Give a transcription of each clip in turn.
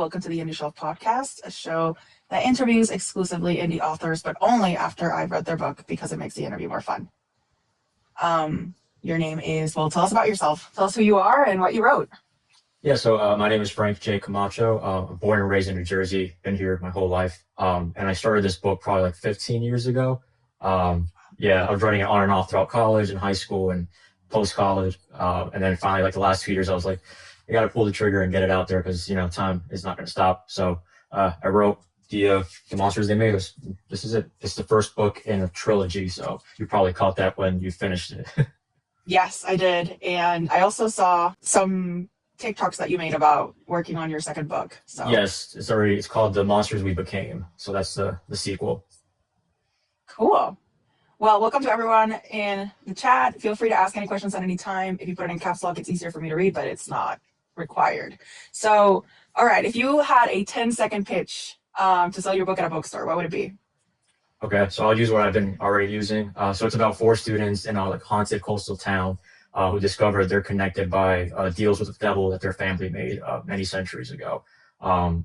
Welcome to the Indie Shelf Podcast, a show that interviews exclusively indie authors, but only after I've read their book because it makes the interview more fun. Your name is, well, tell us about yourself. Tell us who you are and what you wrote. Yeah, so my name is Frank J. Camacho. I'm born and raised in New Jersey, been here my whole life. And I started this book probably like 15 years ago. I was writing it on and off throughout college and high school and post-college. And then finally, like the last 2 years, I was like, I got to pull the trigger and get it out there because, time is not going to stop. So I wrote the Monsters They Made Us. This is it. It's the first book in a trilogy, so you probably caught that when you finished it. Yes, I did. And I also saw some TikToks that you made about working on your second book. So Yes, it's called The Monsters We Became. So that's the sequel. cool. Well, welcome to everyone in the chat. Feel free to ask any questions at any time. If you put it in caps lock, it's easier for me to read, but it's not required. So, all right, if you had a 10-second pitch to sell your book at a bookstore, what would it be? Okay, so I'll use what I've been already using. So it's about four students in a haunted coastal town who discover they're connected by deals with the devil that their family made many centuries ago.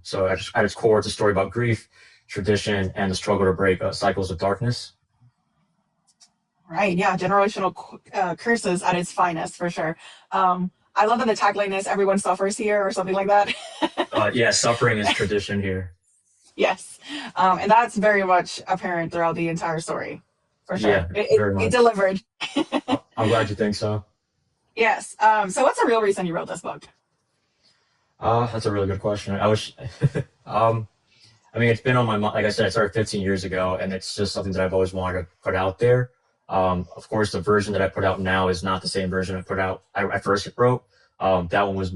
So at its core, it's a story about grief, tradition, and the struggle to break cycles of darkness. Right, yeah, generational curses at its finest, for sure. I love that the tagline is "Everyone suffers here" or something like that. Yeah, suffering is tradition here. Yes, and that's very much apparent throughout the entire story, for sure. Yeah, very much. It delivered. I'm glad you think so. Yes. So what's the real reason you wrote this book? That's a really good question. I wish, it's been on my mind. Like I said, I started 15 years ago, and it's just something that I've always wanted to put out there. Of course, the version that I put out now is not the same version I first wrote. That one was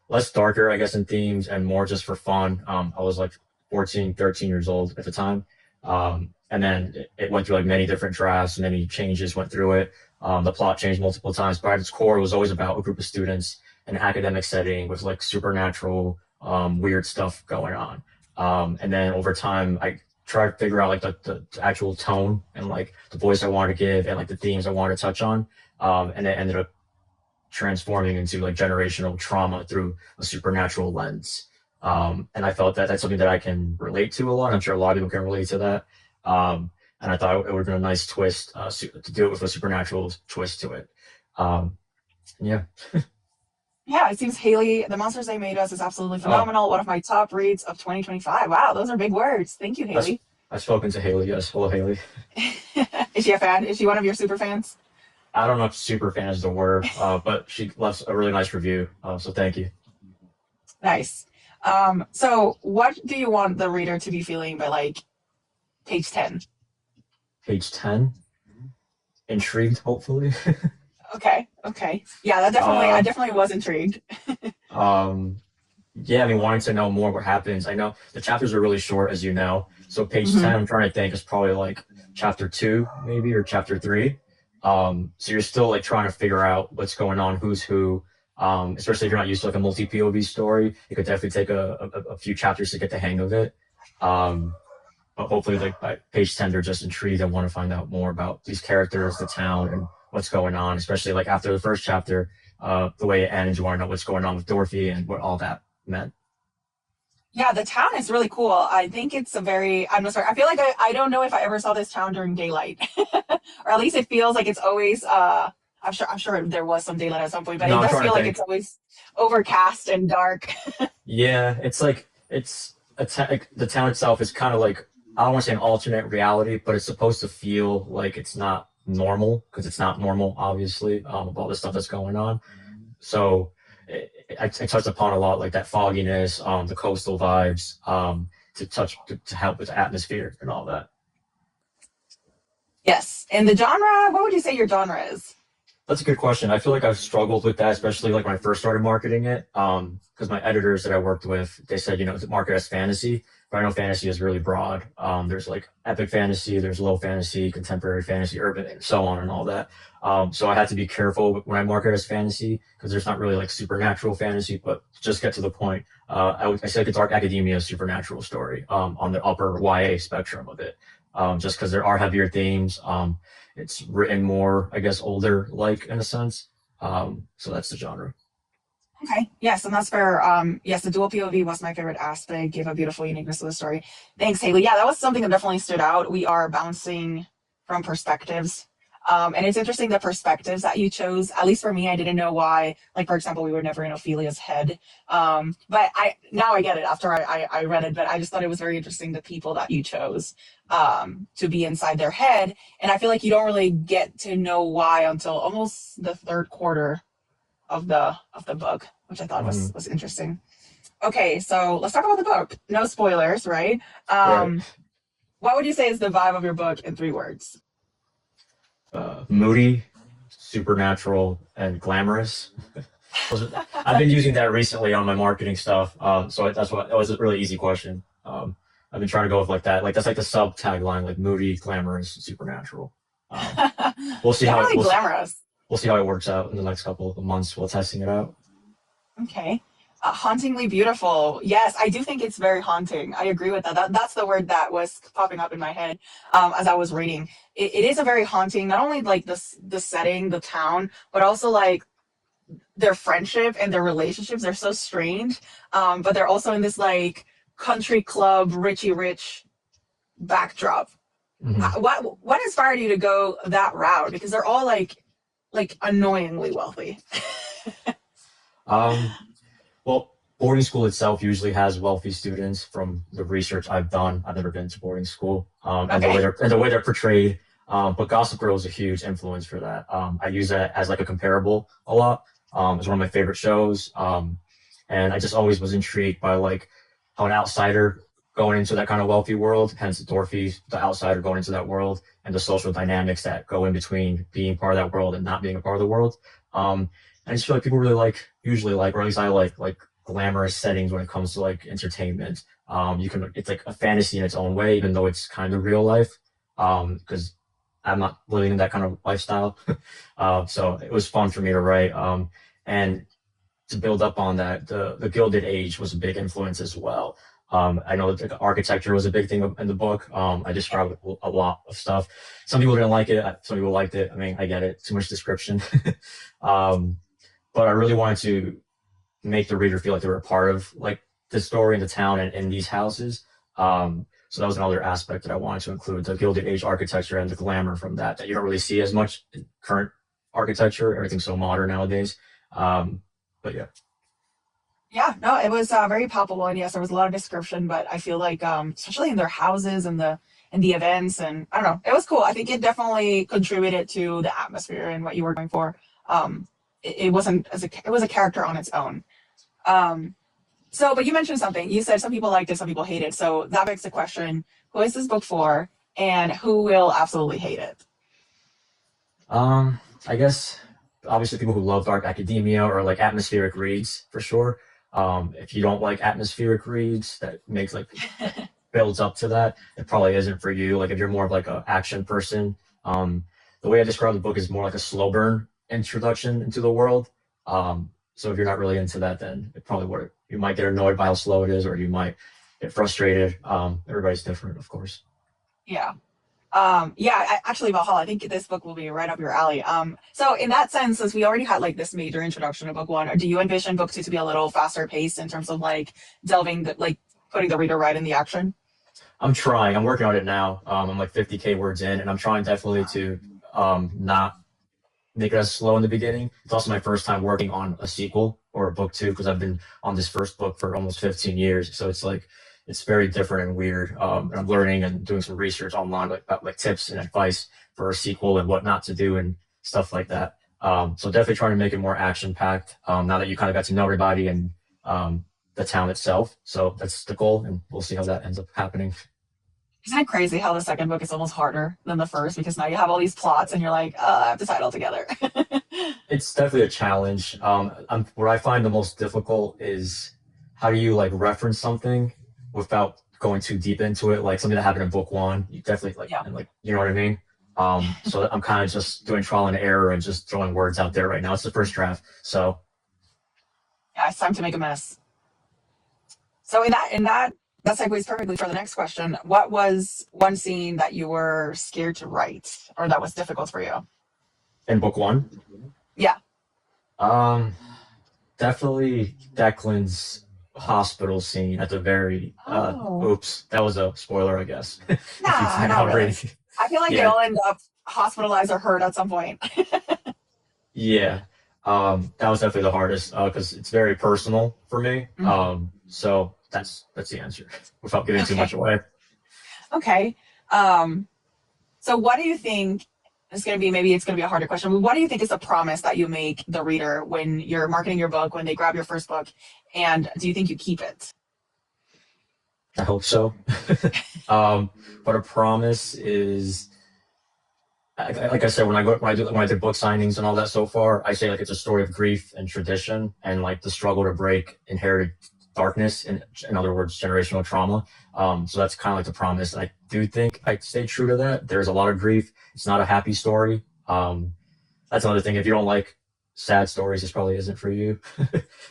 less darker, I guess, in themes and more just for fun. I was like 14, 13 years old at the time. And then it went through like many different drafts, many changes went through it. The plot changed multiple times, but at its core, it was always about a group of students in an academic setting with like supernatural, weird stuff going on. And then over time, I tried to figure out like the actual tone and like the voice I wanted to give and like the themes I wanted to touch on. And it ended up transforming into like generational trauma through a supernatural lens. And I felt that that's something that I can relate to a lot. I'm sure a lot of people can relate to that. And I thought it would have been a nice twist to do it with a supernatural twist to it. Yeah. Yeah, it seems The Monsters They Made Us is absolutely phenomenal. One of my top reads of 2025. Wow, those are big words. Thank you, Haley. I've spoken to Haley, yes. Hello, Haley. Is she a fan? Is she one of your super fans? I don't know if super fan is the word, but she left a really nice review. So thank you. Nice. So what do you want the reader to be feeling by like page 10? Page 10? Intrigued, hopefully. Okay. Yeah, I definitely was intrigued. Wanting to know more what happens. I know the chapters are really short, as you know. So page 10, I'm trying to think, is probably like chapter 2, maybe, or chapter 3. So you're still like trying to figure out what's going on, who's who. Especially if you're not used to like a multi-POV story, it could definitely take a few chapters to get the hang of it. But hopefully, like by page 10, they're just intrigued and want to find out more about these characters, the town, and what's going on. Especially like after the first chapter, the way it ends, you want to know what's going on with Dorothy and what all that meant. Yeah, the town is really cool. I think it's I'm sorry. I feel like I don't know if I ever saw this town during daylight, or at least it feels like it's always. I'm sure there was some daylight at some point, but it does feel like it's always overcast and dark. Yeah, it's like the town itself is kind of like, I don't want to say an alternate reality, but it's supposed to feel like it's not normal because it's not normal, obviously, with all the stuff that's going on. So I touched upon a lot like that fogginess, the coastal vibes, to help with the atmosphere and all that. Yes, and the genre. What would you say your genre is? That's a good question. I feel like I've struggled with that, especially like when I first started marketing it. Because my editors that I worked with, they said, market as fantasy, but I know fantasy is really broad. There's like epic fantasy, there's low fantasy, contemporary fantasy, urban, and so on and all that. So I had to be careful when I market as fantasy because there's not really like supernatural fantasy, but just get to the point. I say like a dark academia supernatural story on the upper YA spectrum of it. Just because there are heavier themes. It's written more, I guess, older like in a sense. So that's the genre. Okay. Yes, and that's fair. Yes, the dual POV was my favorite aspect, gave a beautiful uniqueness to the story. Thanks, Haley. Yeah, that was something that definitely stood out. We are bouncing from perspectives. And it's interesting the perspectives that you chose. At least for me, I didn't know why. Like, for example, we were never in Ophelia's head. But I now I get it after I read it, but I just thought it was very interesting the people that you chose to be inside their head. And I feel like you don't really get to know why until almost the third quarter of the book, which I thought Hmm. was interesting. Okay, so let's talk about the book. No spoilers, right? Right. What would you say is the vibe of your book in 3 words? Moody, supernatural, and glamorous. I've been using that recently on my marketing stuff. So that's what that was a really easy question. I've been trying to go with like that. Like that's like the sub tagline, like moody, glamorous, supernatural. Um, we'll see how it Definitely glamorous. we'll see how it works out in the next couple of months while testing it out. Okay. Hauntingly beautiful. Yes, I do think it's very haunting. I agree with that. That's the word that was popping up in my head as I was reading. It is a very haunting, not only like the setting, the town, but also like their friendship and their relationships. They're so strange, but they're also in this like country club, Richie Rich backdrop. Hmm. What inspired you to go that route? Because they're all like annoyingly wealthy. Um, well, boarding school itself usually has wealthy students from the research I've done. I've never been to boarding school, and Okay. the way they're portrayed. But Gossip Girl is a huge influence for that. I use that as like a comparable a lot. It's one of my favorite shows. And I just always was intrigued by like how an outsider going into that kind of wealthy world, hence Dorothy, the outsider going into that world, and the social dynamics that go in between being part of that world and not being a part of the world. I just feel like people really like, usually like, or at least I like glamorous settings when it comes to like entertainment. You can, it's like a fantasy in its own way, even though it's kind of real life. Because I'm not living in that kind of lifestyle. So it was fun for me to write. And to build up on that, the Gilded Age was a big influence as well. I know that the architecture was a big thing in the book. I described a lot of stuff. Some people didn't like it. Some people liked it. I mean, I get it. Too much description. um, but I really wanted to make the reader feel like they were a part of like the story and the town and these houses. So that was another aspect that I wanted to include the Gilded Age architecture and the glamour from that you don't really see as much in current architecture. Everything's so modern nowadays. Um, but yeah. Yeah, no, it was very palpable, and yes, there was a lot of description, but I feel like, especially in their houses and the events, and I don't know, it was cool. I think it definitely contributed to the atmosphere and what you were going for. It wasn't it was a character on its own. Um, so, but you mentioned something. You said some people liked it, some people hate it. So that begs the question: who is this book for, and who will absolutely hate it? I guess obviously people who love dark academia or like atmospheric reads for sure. If you don't like atmospheric reads that makes like builds up to that, it probably isn't for you. Like if you're more of like a action person, the way I describe the book is more like a slow burn introduction into the world. So if you're not really into that, then it probably would you might get annoyed by how slow it is, or you might get frustrated. Everybody's different, of course. Yeah. Yeah, actually, Valhalla, I think this book will be right up your alley. So in that sense, since we already had like this major introduction to book one, do you envision book two to be a little faster paced in terms of like delving, like putting the reader right in the action? I'm trying. I'm working on it now. I'm like 50K words in, and I'm trying definitely to not make it as slow in the beginning. It's also my first time working on a sequel or a book too, because I've been on this first book for almost 15 years. So it's like it's very different and weird. And I'm learning and doing some research online like about like tips and advice for a sequel and what not to do and stuff like that. So definitely trying to make it more action packed. Now that you kind of got to know everybody and the town itself. So that's the goal, and we'll see how that ends up happening. Isn't it crazy how the second book is almost harder than the first because now you have all these plots and you're like, I have to tie it all together. It's definitely a challenge. What I find the most difficult is how do you like reference something without going too deep into it, like something that happened in book one. You definitely like Yeah, and like you know what I mean. So I'm kind of just doing trial and error and just throwing words out there right now. It's the first draft, so yeah, it's time to make a mess. So that segues perfectly for the next question. What was one scene that you were scared to write or that was difficult for you? in book one, Yeah. um, Definitely Declan's hospital scene at the very Oh, oops, that was a spoiler, I guess. If you nah, plan not on really. reading. I feel like they Yeah, all end up hospitalized or hurt at some point. yeah. That was definitely the hardest because it's very personal for me. Mhm. So that's the answer without giving too much Okay. away. Okay. Um, so what do you think is going to be, maybe it's going to be a harder question, but what do you think is the promise that you make the reader when you're marketing your book, when they grab your first book, and do you think you keep it? I hope so. um, but a promise is like I said, when I did book signings and all that so far, I say like it's a story of grief and tradition and like the struggle to break inherited darkness, in other words, generational trauma. So that's kind of like the promise. And I do think I stay true to that. There's a lot of grief. It's not a happy story. That's another thing. If you don't like sad stories, this probably isn't for you.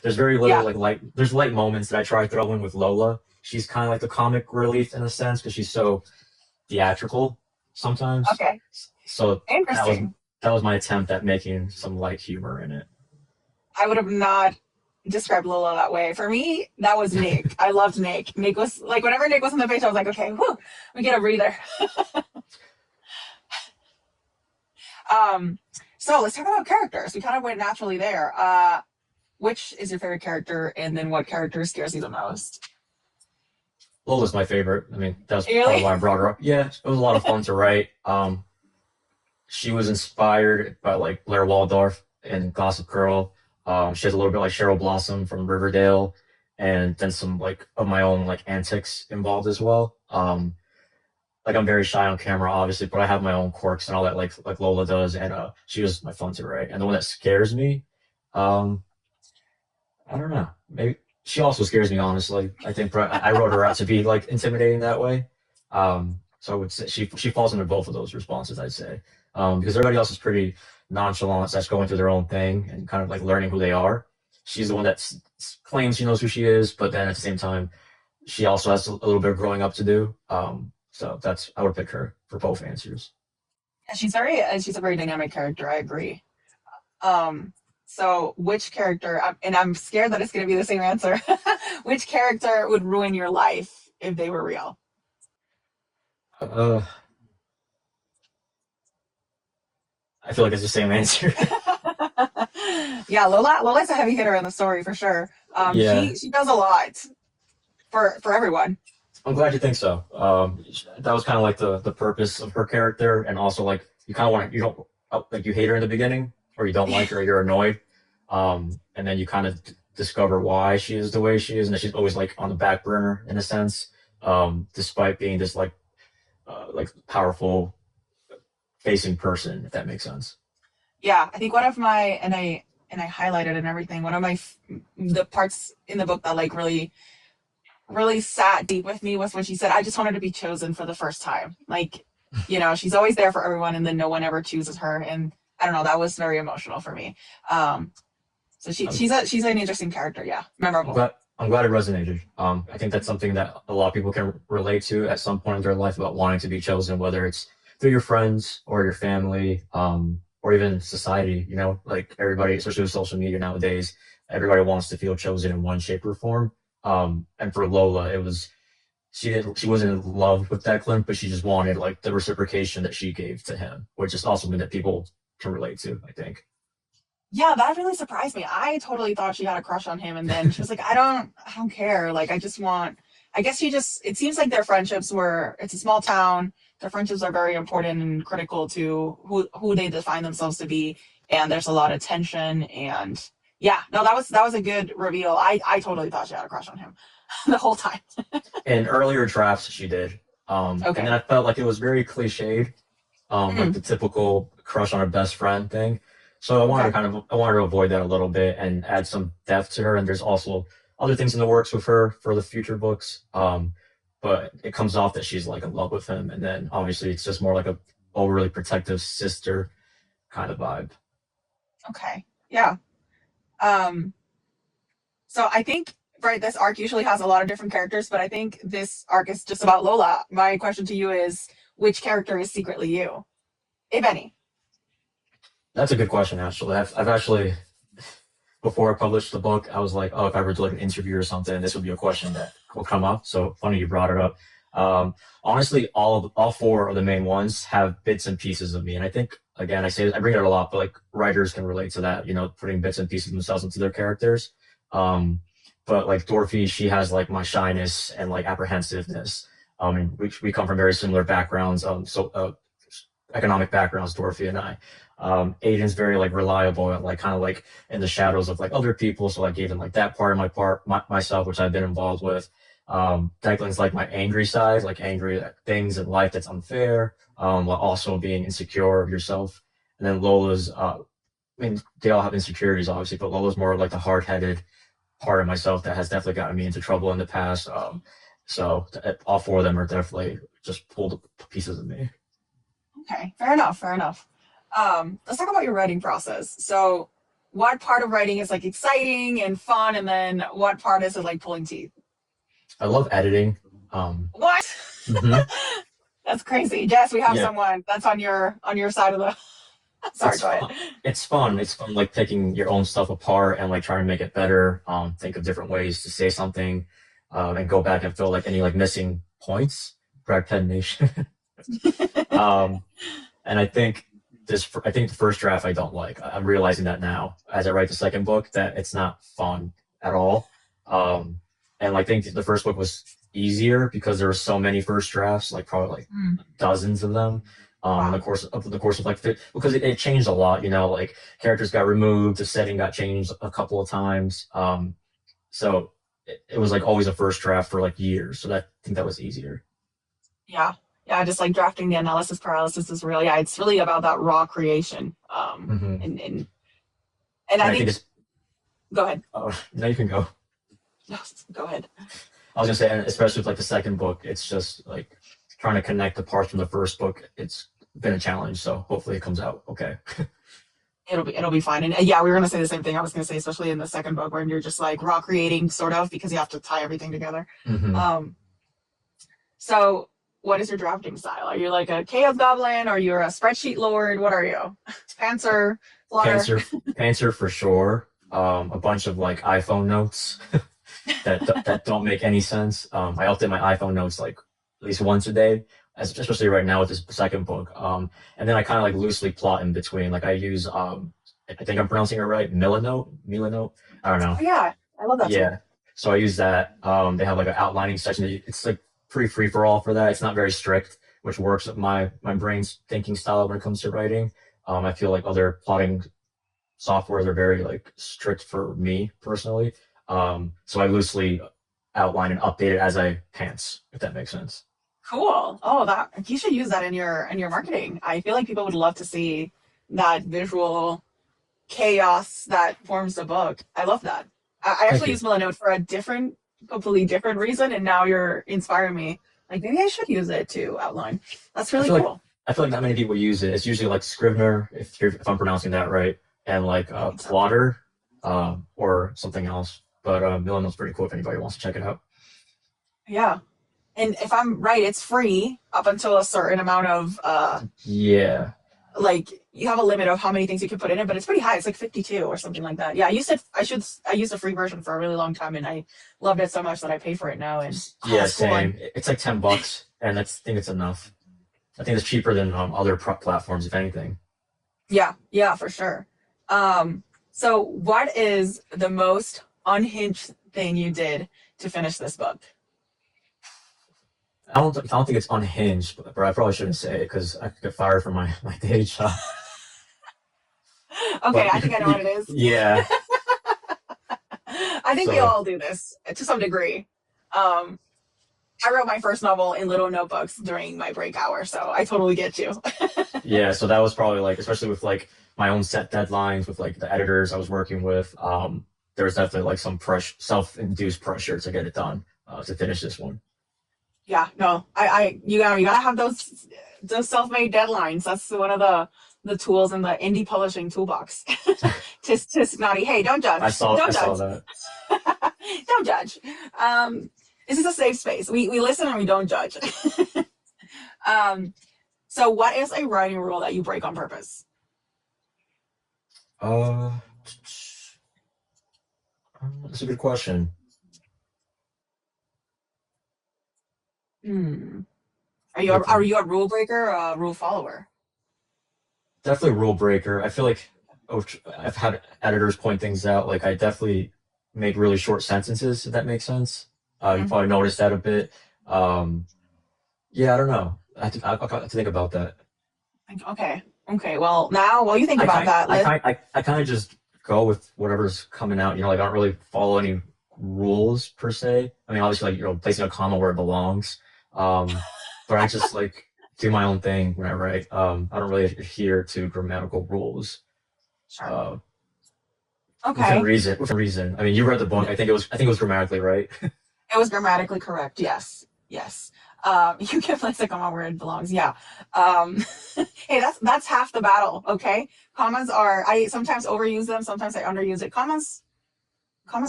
There's very little Yeah. there's light moments that I try to throw in with Lola. She's kind of like the comic relief in a sense because she's so theatrical sometimes. Okay. So that was Interesting. that was my attempt at making some light humor in it. I would have not described Lola that way. For me, that was Nick. I loved Nick. Nick was like, whenever Nick was on the page, I was like, okay, whew, we get a breather. Um, so let's talk about characters. We kind of went naturally there. Which is your favorite character, and then what character scares you the most? Lola's my favorite. I mean, that was part of Really? why I brought her up. Yeah, it was a lot of fun to write. She was inspired by like Blair Waldorf and Gossip Girl. She has a little bit like Cheryl Blossom from Riverdale, and then some like of my own like antics involved as well. Like I'm very shy on camera, obviously, but I have my own quirks and all that, like Lola does, and she was my fun to write. And the one that scares me, um, I don't know, maybe she also scares me, honestly. I think I wrote her out to be like intimidating that way. So I would say she falls into both of those responses, I'd say, because everybody else is pretty nonchalant, that's going through their own thing and kind of like learning who they are. She's the one that claims she knows who she is, but then at the same time, she also has a little bit of growing up to do. So that's I would pick her for both answers. She's a very dynamic character. I agree. Um, so which character? And I'm scared that it's going to be the same answer. Which character would ruin your life if they were real? Uh, I feel like it's the same answer. Yeah, Lola's a heavy hitter in the story for sure. Yeah, She does a lot for everyone. I'm glad you think so. That was kind of like the purpose of her character, and also like you kind of want to, you don't like you hate her in the beginning, or you don't like her, or you're annoyed, and then you kind of discover why she is the way she is, and that she's always like on the back burner in a sense, despite being this like powerful facing person, if that makes sense. Yeah, I think one of my and I highlighted and everything. One of my the parts in the book that like really sat deep with me was when she said, "I just wanted to be chosen for the first time." Like, she's always there for everyone, and then no one ever chooses her. And I don't know, that was very emotional for me. Um, so I'm, she's an interesting character. Yeah, I'm memorable. glad I'm glad it resonated. I think that's something that a lot of people can relate to at some point in their life about wanting to be chosen, whether it's through your friends or your family, or even society. You know, like everybody, especially with social media nowadays, everybody wants to feel chosen in one shape or form. And for Lola, it was she wasn't in love with Declan, but she just wanted like the reciprocation that she gave to him, which is also something that people can relate to. I think. Yeah, that really surprised me. I totally thought she had a crush on him, and then she was like, I don't care. Like, I just want." I guess she just. It seems like their friendships were. It's a small town. Their friendships are very important and critical to who they define themselves to be, and there's a lot of tension. And yeah, no, that was a good reveal. I totally thought she had a crush on him the whole time. In earlier drafts, she did, and then Okay. I felt like it was very cliched, like Mm, the typical crush on her best friend thing. So okay. I wanted to avoid that a little bit and add some depth to her. And there's also other things in the works with her for the future books. But it comes off that she's like in love with him, and then obviously it's just more like a overly protective sister kind of vibe. Okay. Yeah. Um. So I think, right, this arc usually has a lot of different characters, but I think this arc is just about Lola. My question to you is, which character is secretly you, if any? That's a good question, actually. I've actually before I published the book, I was like, oh, if I were to like an interview or something, this would be a question that will come up. So funny you brought it up. Honestly, all four of the main ones have bits and pieces of me, and I think again, I bring it up a lot, but like writers can relate to that. You know, putting bits and pieces of themselves into their characters. Um, but like Dorothy, she has like my shyness and like apprehensiveness. And we come from very similar backgrounds. Economic backgrounds, Dorothy and I. Aiden's very like reliable and like kind of like in the shadows of like other people. So I gave him like that part of myself, which I've been involved with. Declan's like my angry side, like angry at things in life that's unfair, while also being insecure of yourself. And then Lola's, I mean, they all have insecurities obviously, but Lola's more of like the hard-headed part of myself that has definitely gotten me into trouble in the past. All four of them are definitely just pulled pieces of me. Okay, fair enough, fair enough. Let's talk about your writing process. So, what part of writing is like exciting and fun, and then what part is it like pulling teeth? I love editing. What? Mhm. That's crazy. Yes, we have Yeah, someone that's on your side of the. Sorry, it's go fun. ahead. It's fun. It's fun, like picking your own stuff apart and like trying to make it better. Think of different ways to say something, and go back and fill like any like missing points. Brad Penn Nation. um, and I think the first draft I don't like. I'm realizing that now as I write the second book that it's not fun at all. Um, and I think the first book was easier because there were so many first drafts, like probably like Mm, dozens of them. In wow. the course of like because it changed a lot, you know, like characters got removed, the setting got changed a couple of times. So it was like always a first draft for like years. So I think that was easier. Yeah. Yeah, just like drafting the analysis paralysis is real. Yeah, it's really about that raw creation. Hmm. And I And I think think it's, go ahead. oh, now you can go. Go ahead. I was gonna say, and especially with like the second book, it's just like trying to connect the parts from the first book. It's been a challenge, so hopefully it comes out okay. It'll be fine. And yeah, we were gonna say the same thing. I was gonna say, especially in the second book when you're just like raw creating sort of because you have to tie everything together. Hmm. Um, so what is your drafting style? Are you like a chaos goblin or you're a spreadsheet lord? What are you? Pantser, plotter? Pantser, Pantser for sure. A bunch of like iPhone notes that don't make any sense. I update my iPhone notes like at least once a day, especially right now with this second book. And then I kind of like loosely plot in between. Like I use I think I'm pronouncing it right, Milanote. I don't know. Oh yeah, I love that tool. Yeah. So I use that. They have like an outlining section. It's like pretty free for all for that. It's not very strict, which works with my brain's thinking style when it comes to writing. I feel like other plotting softwares are very like strict for me personally. So I loosely outline and update it as I pants, if that makes sense. Cool. Oh, that you should use that in your marketing. I feel like people would love to see that visual chaos that forms the book. I love that. I Thank actually you. use Milanote for a different, completely different reason, and now you're inspiring me. Like maybe I should use it to outline. That's I really feel like cool. I feel like not many people use it. It's usually like Scrivener, if I'm pronouncing that right, and like I think so. Plotter, or something else. But Milano's pretty cool if anybody wants to check it out. Yeah. And if I'm right, it's free up until a certain amount of Yeah. like you have a limit of how many things you can put in it, but it's pretty high. It's like 52 or something like that. Yeah, I used a free version for a really long time and I loved it so much that I pay for it now and oh, Yeah, that's cool. And same. It's like $10, and I think it's enough. I think it's cheaper than other platforms, if anything. yeah, yeah, for sure. So what is the most unhinged thing you did to finish this book? I don't think it's unhinged, but I probably shouldn't say it because I could get fired from my day job. Okay, But I think I know what it is. yeah. I think we So all do this to some degree. Um, I wrote my first novel in little notebooks during my break hour, so I totally get you. yeah, so that was probably like, especially with like my own set deadlines with like the editors I was working with. There was definitely like some pressure, self-induced pressure to get it done, to finish this one. Yeah, no, you gotta have those self-made deadlines. That's one of the tools in the indie publishing toolbox. Tisk naughty. Hey, I don't saw judge, that. don't judge. This is a safe space. We listen and we don't judge. um, so what is a writing rule that you break on purpose? Uh, That's a good question. Hmm. Like Are you a rule breaker or a rule follower? definitely rule breaker. I feel like I've had editors point things out. Like I definitely make really short sentences, if that makes sense. You Hmm. probably noticed that a bit. Um, yeah, I don't know. I'll have to think about that. Okay. Okay. Well, now while you think about that, I kind of just go with whatever's coming out. You know, like I don't really follow any rules per se. I mean, obviously, like placing a comma where it belongs. Um, but I just like do my own thing when I write. I don't really adhere to grammatical rules. sure. Uh, within Okay. reason. Within reason. I mean, you read the book. I think it was grammatically right. It was grammatically correct. Yes. Yes. You can place a comma where it belongs. Yeah. Um, hey, that's half the battle. Okay. Commas are, I sometimes overuse them. Sometimes I underuse it. Commas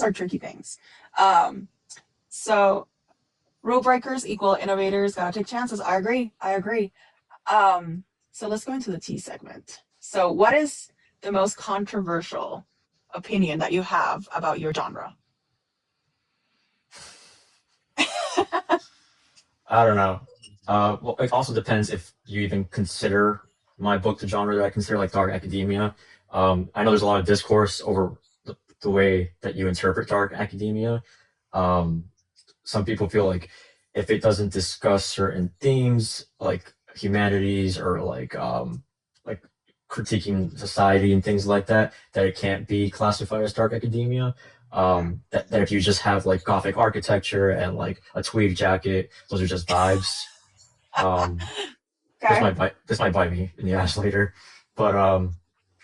are tricky things. Um, so rule breakers equal innovators. Gotta take chances. I agree. I agree. So let's go into the T segment. So what is the most controversial opinion that you have about your genre? I don't know. Well, it also depends if you even consider my book the genre that I consider like dark academia. I know there's a lot of discourse over the way that you interpret dark academia. Um, some people feel like if it doesn't discuss certain themes like humanities or like critiquing society and things like that, that it can't be classified as dark academia. That if you just have like gothic architecture and like a tweed jacket, those are just vibes. Um, Okay. this might bite me in the ass later, but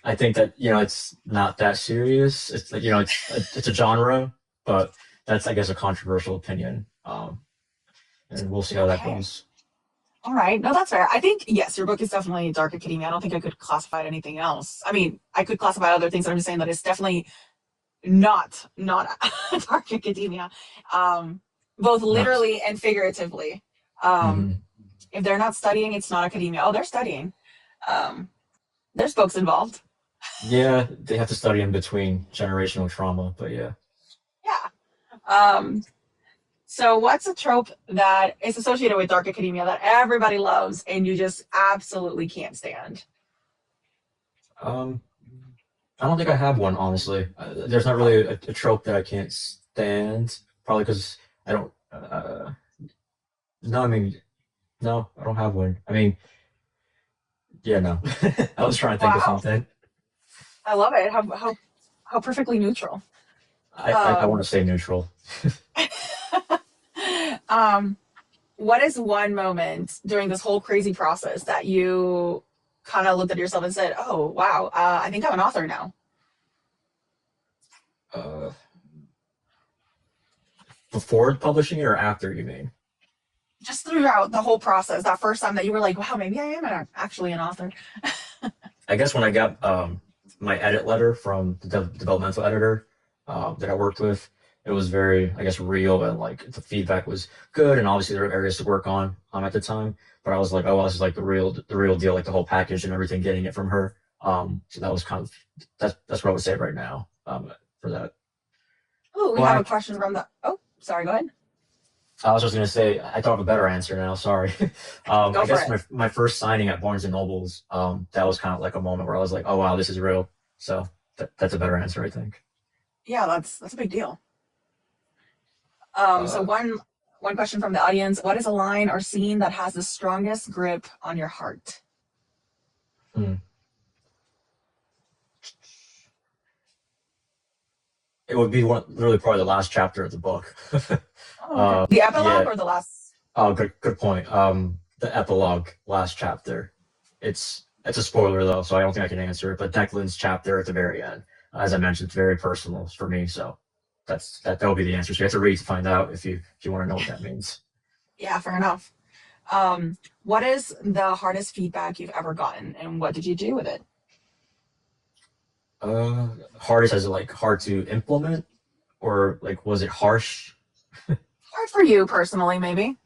I think that it's not that serious. It's like it's a genre, but that's I guess a controversial opinion. And we'll see how that Okay. goes. All right. No, that's fair. I think, yes, your book is definitely dark academia. I don't think I could classify it anything else. I mean, I could classify other things. I'm just saying that it's definitely not dark academia, um, both Not. literally and figuratively. Um, Mhm. if they're not studying, it's not academia. Oh, they're studying. Um, there's books involved. Yeah, they have to study in between generational trauma, but yeah. Yeah. Um, so what's a trope that is associated with dark academia that everybody loves and you just absolutely can't stand? Um, I don't think I have one, honestly. There's not really a trope that I can't stand. Probably because I don't. No, I mean, no, I don't have one. I mean, yeah, no. I was trying to think of Wow. something. I love it. How perfectly neutral. I want Um, to stay neutral. um, what is one moment during this whole crazy process that you kind of looked at yourself and said, "Oh, wow, I think I'm an author now." Uh, before publishing it or after, you mean? Just throughout the whole process, that first time that you were like, "Wow, maybe I am actually an author." I guess when I got my edit letter from the developmental editor that I worked with, it was very, I guess, real and like the feedback was good. And obviously there were areas to work on at the time. But I was like, oh, well, this is like the real deal, like the whole package and everything, getting it from her. So that was kind of that's what I would say right now for that. Oh, we Well, have a question from the. Oh, sorry. Go ahead. I was just gonna say I thought of a better answer now. Sorry. Go I for guess it. my first signing at Barnes and Nobles, that was kind of like a moment where I was like, oh wow, this is real. So that's a better answer, I think. Yeah, that's a big deal. So Uh, one question from the audience: what is a line or scene that has the strongest grip on your heart? hmm. It would be literally probably the last chapter of the book. Oh, okay. The epilogue Yeah. or the last? Oh, good point. The epilogue, last chapter. It's a spoiler though, so I don't think I can answer it. But Declan's chapter at the very end, as I mentioned, it's very personal for me. So that will be the answer. So you have to read to find out if you want to know what that means. Yeah, fair enough. What is the hardest feedback you've ever gotten, and what did you do with it? Hardest as in, like hard to implement, or like was it harsh? Hard for you personally, maybe.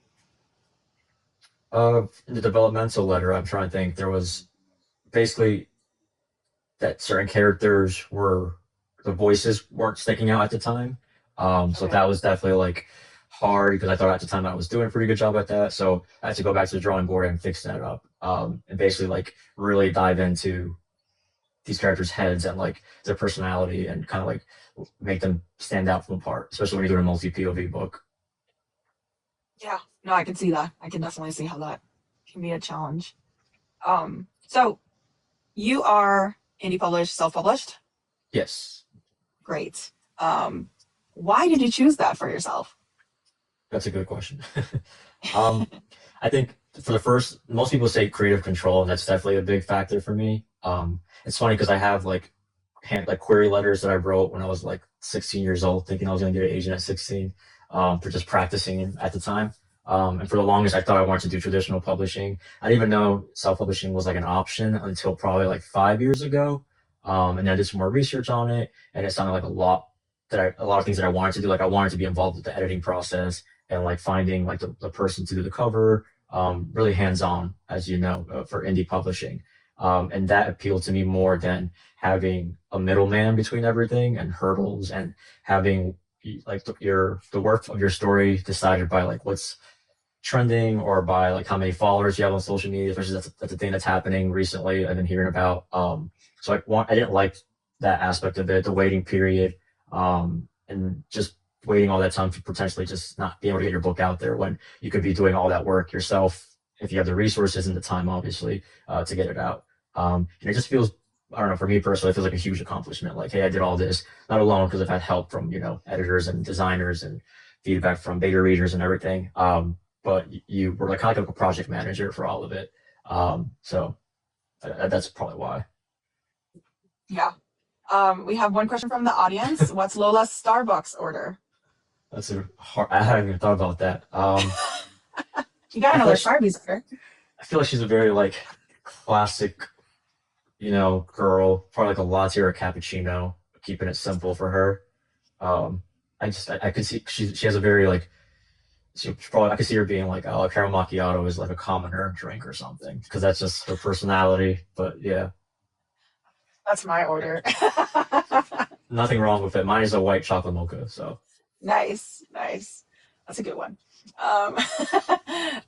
In the developmental letter, I'm trying to think. There was basically that certain characters were the voices weren't sticking out at the time. So Okay. that was definitely like hard because I thought at the time I was doing a pretty good job at that. So I had to go back to the drawing board and fix that up. And basically like really dive into these characters' heads and like their personality and kind of like make them stand out from apart, especially when you're doing a multi POV book. Yeah. No, I can see that. I can definitely see how that can be a challenge. So you are indie published, self-published? Yes, Great. Why did you choose that for yourself? that's a good question. um, I think for the first, most people say creative control, and that's definitely a big factor for me. It's funny because I have like query letters that I wrote when I was like 16 years old, thinking I was going to get an agent at 16, for just practicing at the time. And for the longest, I thought I wanted to do traditional publishing. I didn't even know self-publishing was like an option until probably like 5 years ago. And then I did some more research on it, and it sounded like a lot of things that I wanted to do. Like I wanted to be involved with the editing process and like finding like the person to do the cover, really hands-on, as you know, for indie publishing. And that appealed to me more than having a middleman between everything and hurdles and having like the worth of your story decided by like what's trending or by like how many followers you have on social media, especially that's a thing that's happening recently. I've been hearing about. So I didn't like that aspect of it, the waiting period, and just waiting all that time to potentially just not be able to get your book out there when you could be doing all that work yourself if you have the resources and the time, obviously, to get it out. And it just feels, I don't know, for me personally, it feels like a huge accomplishment. Like, hey, I did all this, not alone because I've had help from, editors and designers and feedback from beta readers and everything. But you were like kind of like a project manager for all of it. So that's probably why. Yeah. We have one question from the audience. What's Lola's Starbucks order? That's a hard, I haven't even thought about that. You gotta I know feel their like Sharpies order. I feel like she's a very like classic, girl. Probably like a latte or a cappuccino, keeping it simple for her. Um, I could see she has a very like she probably I could see her being like, oh, a caramel macchiato is like a commoner drink or something because that's just her personality. But yeah, That's my order. nothing wrong with it. Mine is a white chocolate mocha. So Nice, nice. That's a good one.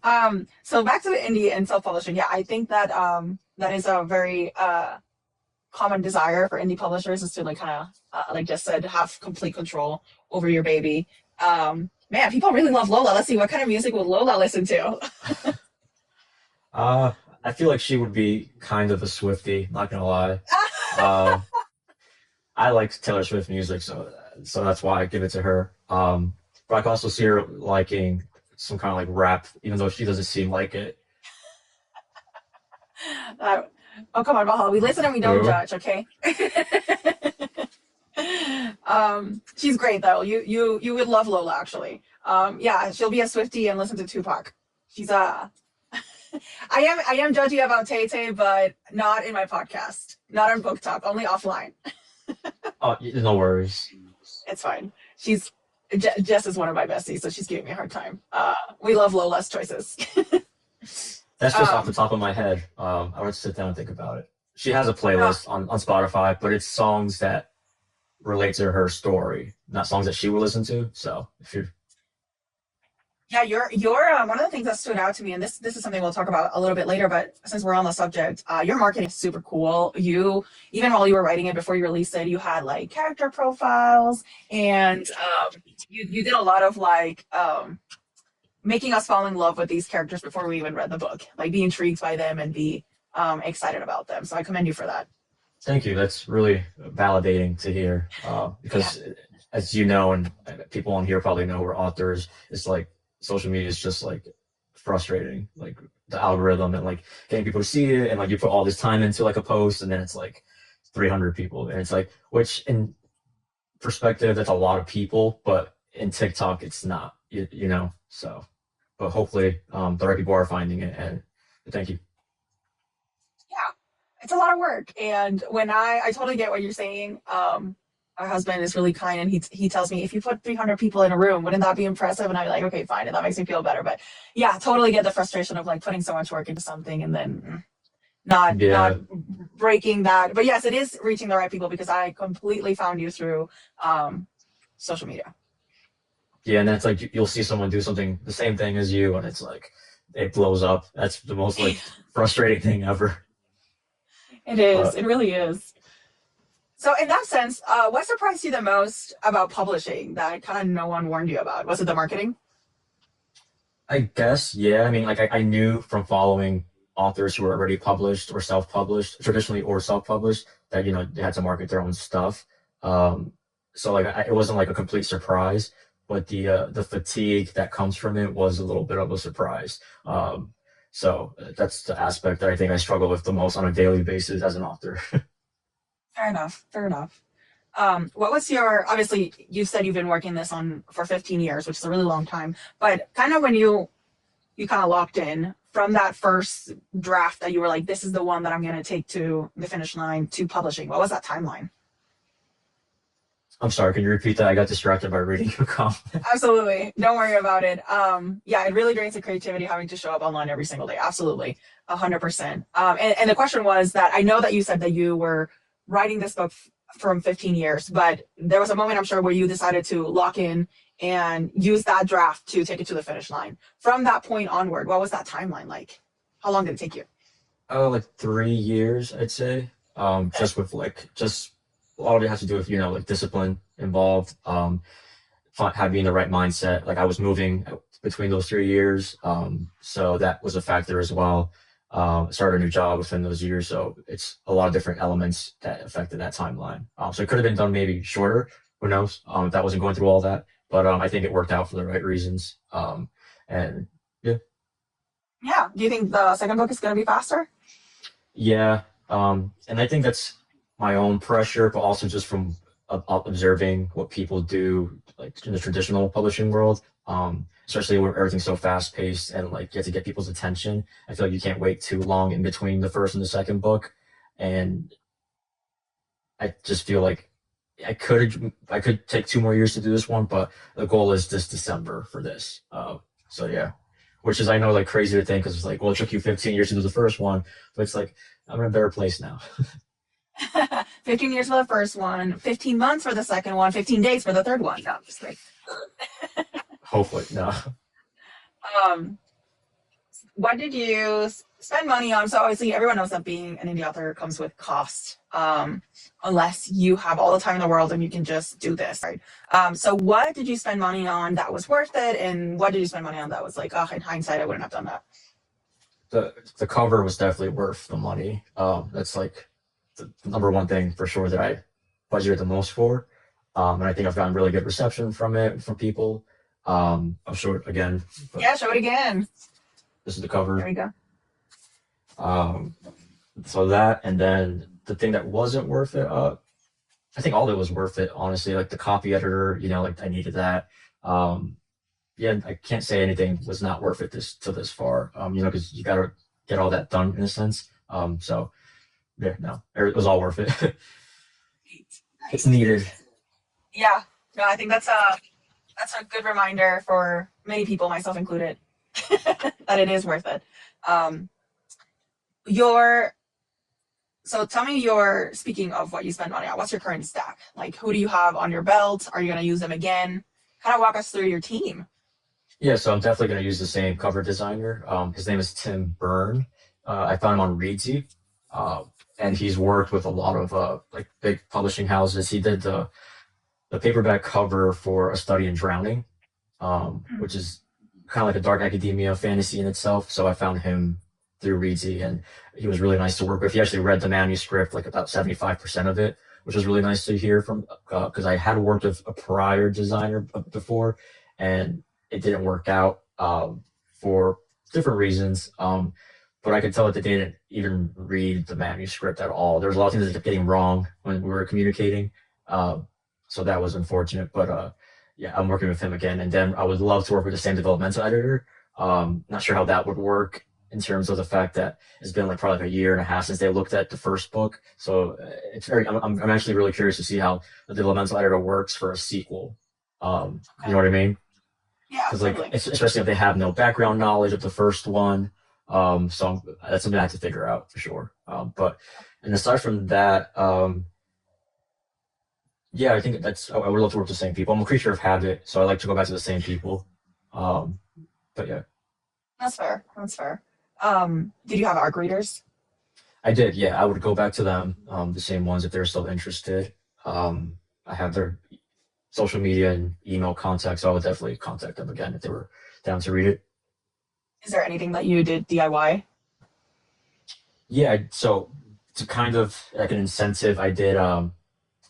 Um, so back to the indie and self-publishing. Yeah, I think that that is a very common desire for indie publishers is to like kind of like just said have complete control over your baby. Man, people really love Lola. Let's see, what kind of music would Lola listen to? uh, I feel like she would be kind of a Swiftie. Not gonna lie. Uh, I like Taylor Swift music, so that's why I give it to her. But I can also see her liking some kind of like rap, even though she doesn't seem like it. Uh, oh come on, Mahal. We listen and we don't Oh, judge, okay? She's great though. You would love Lola actually. Yeah, she'll be a Swiftie and listen to Tupac. She's I am judgy about Tay Tay, but not in my podcast. Not on Book Talk, only offline. no worries. It's fine. Jess is one of my besties, so she's giving me a hard time. We love Lola's choices. That's just off the um, top of my head. I would sit down and think about it. She has a no, playlist on Spotify, but it's songs that relate to her story, not songs that she will listen to. So if you're, yeah, you're one of the things that stood out to me, and this is something we'll talk about a little bit later. But since we're on the subject, your marketing is super cool. You even while you were writing it before you released it, you had like character profiles, and you did a lot of like making us fall in love with these characters before we even read the book, like be intrigued by them and be excited about them. So I commend you for that. thank you. That's really validating to hear. Yeah. Because as you know, and people on here probably know, we're authors. It's like social media is just like frustrating, like the algorithm and like getting people to see it, and like you put all this time into like a post, and then it's like 300 people, and it's like, which in perspective, that's a lot of people, but in TikTok, it's not. So. But hopefully, the right people are finding it, and thank you. Yeah, it's a lot of work. And when I totally get what you're saying. My husband is really kind, and he tells me if you put 300 people in a room, wouldn't that be impressive? And I'm like, okay, fine, and that makes me feel better. But yeah, totally get the frustration of like putting so much work into something and then not Yeah, breaking that. But yes, it is reaching the right people because I completely found you through social media. yeah, and that's like you'll see someone do something the same thing as you, and it's like it blows up. That's the most like frustrating thing ever. It is. But It really is. So in that sense, what surprised you the most about publishing that kind of no one warned you about? Was it the marketing? I guess, yeah. I mean, like I knew from following authors who were already published or self-published, traditionally or self-published, that they had to market their own stuff. Um, so like it wasn't like a complete surprise, but the fatigue that comes from it was a little bit of a surprise. So that's the aspect that I think I struggle with the most on a daily basis as an author. Fair enough. Fair enough. What was your, obviously you said you've been working this on for 15 years, which is a really long time, but kind of when you kind of locked in from that first draft that you were like, this is the one that I'm going to take to the finish line to publishing. What was that timeline? I'm sorry, can you repeat that? I got distracted by reading your comment. Absolutely. Don't worry about it. Yeah, it really drains the creativity having to show up online every single day. Absolutely. 100%. And the question was that I know that you said that you were writing this book from 15 years, but there was a moment I'm sure where you decided to lock in and use that draft to take it to the finish line. From that point onward, what was that timeline like? How long did it take you? Oh, like 3 years, I'd say. Just with like just all it has to do with like discipline involved. Having the right mindset. Like I was moving between those 3 years, so that was a factor as well. Started a new job within those years, so it's a lot of different elements that affected that timeline. So it could have been done maybe shorter. Who knows? If that wasn't going through all that, but I think it worked out for the right reasons. And yeah. Yeah. Do you think the second book is going to be faster? Yeah, and I think that's my own pressure, but also just from observing what people do, like in the traditional publishing world. Especially when everything's so fast paced and like you have to get people's attention. I feel like you can't wait too long in between the first and the second book, and I just feel like I could take 2 more years to do this one, but the goal is this December for this. So yeah, which is I know like crazy to think because it's like, well, it took you 15 years to do the first one, but it's like I'm in a better place now. 15 years for the first one, 15 months for the second one, 15 days for the third one. No, I'm just kidding. Hopefully, no. Um, what did you spend money on? So obviously everyone knows that being an indie author comes with cost, unless you have all the time in the world and you can just do this, right? So what did you spend money on that was worth it? And what did you spend money on that was like, oh, in hindsight, I wouldn't have done that. The cover was definitely worth the money. That's like the number one thing for sure that I budgeted the most for. And I think I've gotten really good reception from it from people. I'll show it again, but Yeah, show it again. this is the There cover. we go. Um, so that, and then the thing that wasn't worth it, I think all of it was worth it, honestly. Like the copy editor, like I needed that. Um, yeah, I can't say anything was not worth it this far. Because you gotta get all that done in a sense. So yeah, no, it was all worth it. It's Nice. needed. Yeah. No, I think that's a good reminder for many people, myself included, that it is worth it. Um, your so tell me your speaking of what you spend money on. What's your current stack? Like, who do you have on your belt? Are you going to use them again? Kind of walk us through your team. Yeah, so I'm definitely gonna use the same cover designer. His name is Tim Byrne. I found him on Reedsy, uh, and he's worked with a lot of like big publishing houses. He did the paperback cover for A Study in Drowning, Mm. which is kind of like a dark academia fantasy in itself. So I found him through Reedsy, and he was really nice to work with. He actually read the manuscript, like about 75% of it, which was really nice to hear from because I had worked with a prior designer before, and it didn't work out for different reasons. But I could tell that they didn't even read the manuscript at all. There was a lot of things that kept getting wrong when we were communicating. Um, so that was unfortunate. But yeah, I'm working with him again. And then I would love to work with the same developmental editor. Not sure how that would work in terms of the fact that it's been like probably like a year and a half since they looked at the first book. So it's very, I'm actually really curious to see how the developmental editor works for a sequel. You Okay. know what I mean? Yeah, Because like, totally. especially if they have no background knowledge of the first one, That's something I have to figure out for sure. But and aside from that, yeah, I think I would love to work with the same people. I'm a creature of habit, so I like to go back to the same people. Um, but yeah, That's fair. That's fair. Did you have ARC readers? I did. Yeah, I would go back to them, the same ones if they're still interested. I have their social media and email contact, so I would definitely contact them again if they were down to read it. Is there anything that you did DIY? Yeah, so to kind of like an incentive, I did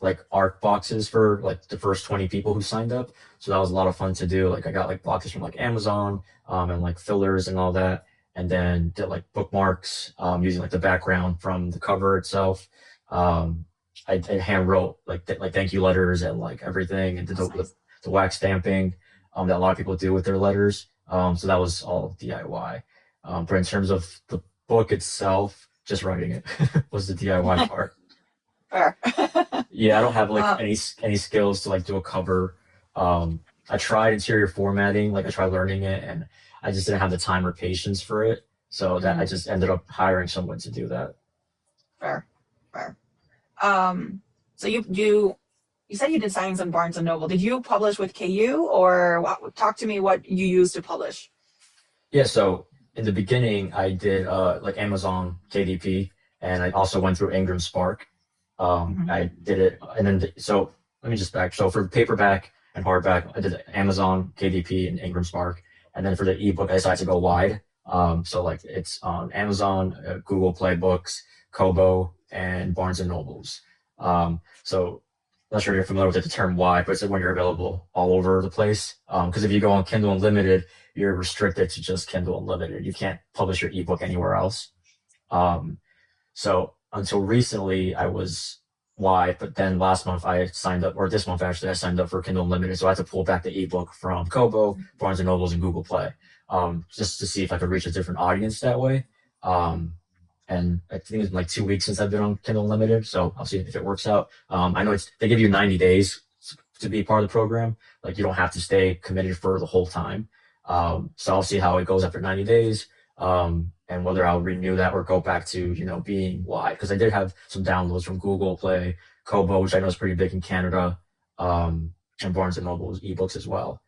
like art boxes for like the first 20 people who signed up. So that was a lot of fun to do. Like I got like boxes from like Amazon, and like fillers and all that. And then did like bookmarks, using like the background from the cover itself. Um, I hand wrote like like thank you letters and like everything and did That's nice. the wax stamping, that a lot of people do with their letters. So that was all DIY. But in terms of the book itself, just writing it was the DIY part. Fair. Yeah, I don't have like uh, any skills to like do a cover. I tried interior formatting, like I tried learning it, and I just didn't have the time or patience for it. So that I mhm, just ended up hiring someone to do that. fair. Fair. So you said you did signings on Barnes and Noble. Did you publish with KU or talk to me what you used to publish? Yeah, so in the beginning, I did like Amazon KDP, and I also went through Ingram Spark. Mhm. I did it, and then so let me just back. So for paperback and hardback, I did Amazon KDP and Ingram Spark, and then for the ebook, I decided to go wide. So like it's on Amazon, Google Play Books, Kobo, and Barnes and Nobles. So I'm not sure if you're familiar with the term wide, but it's when you're available all over the place. Because if you go on Kindle Unlimited, you're restricted to just Kindle Unlimited. You can't publish your ebook anywhere else. Um, so until recently, I was wide, but then last month I signed up, or this month actually, I signed up for Kindle Unlimited. So I had to pull back the ebook from Kobo, Barnes and Nobles, and Google Play, just to see if I could reach a different audience that way. Um, and I think it's been like 2 weeks since I've been on Kindle Unlimited, so I'll see if it works out. I know they give you 90 days to be part of the program. Like you don't have to stay committed for the whole time. So I'll see how it goes after 90 days, and whether I'll renew that or go back to being wide because I did have some downloads from Google Play, Kobo, which I know is pretty big in Canada, and Barnes and Noble's ebooks as well.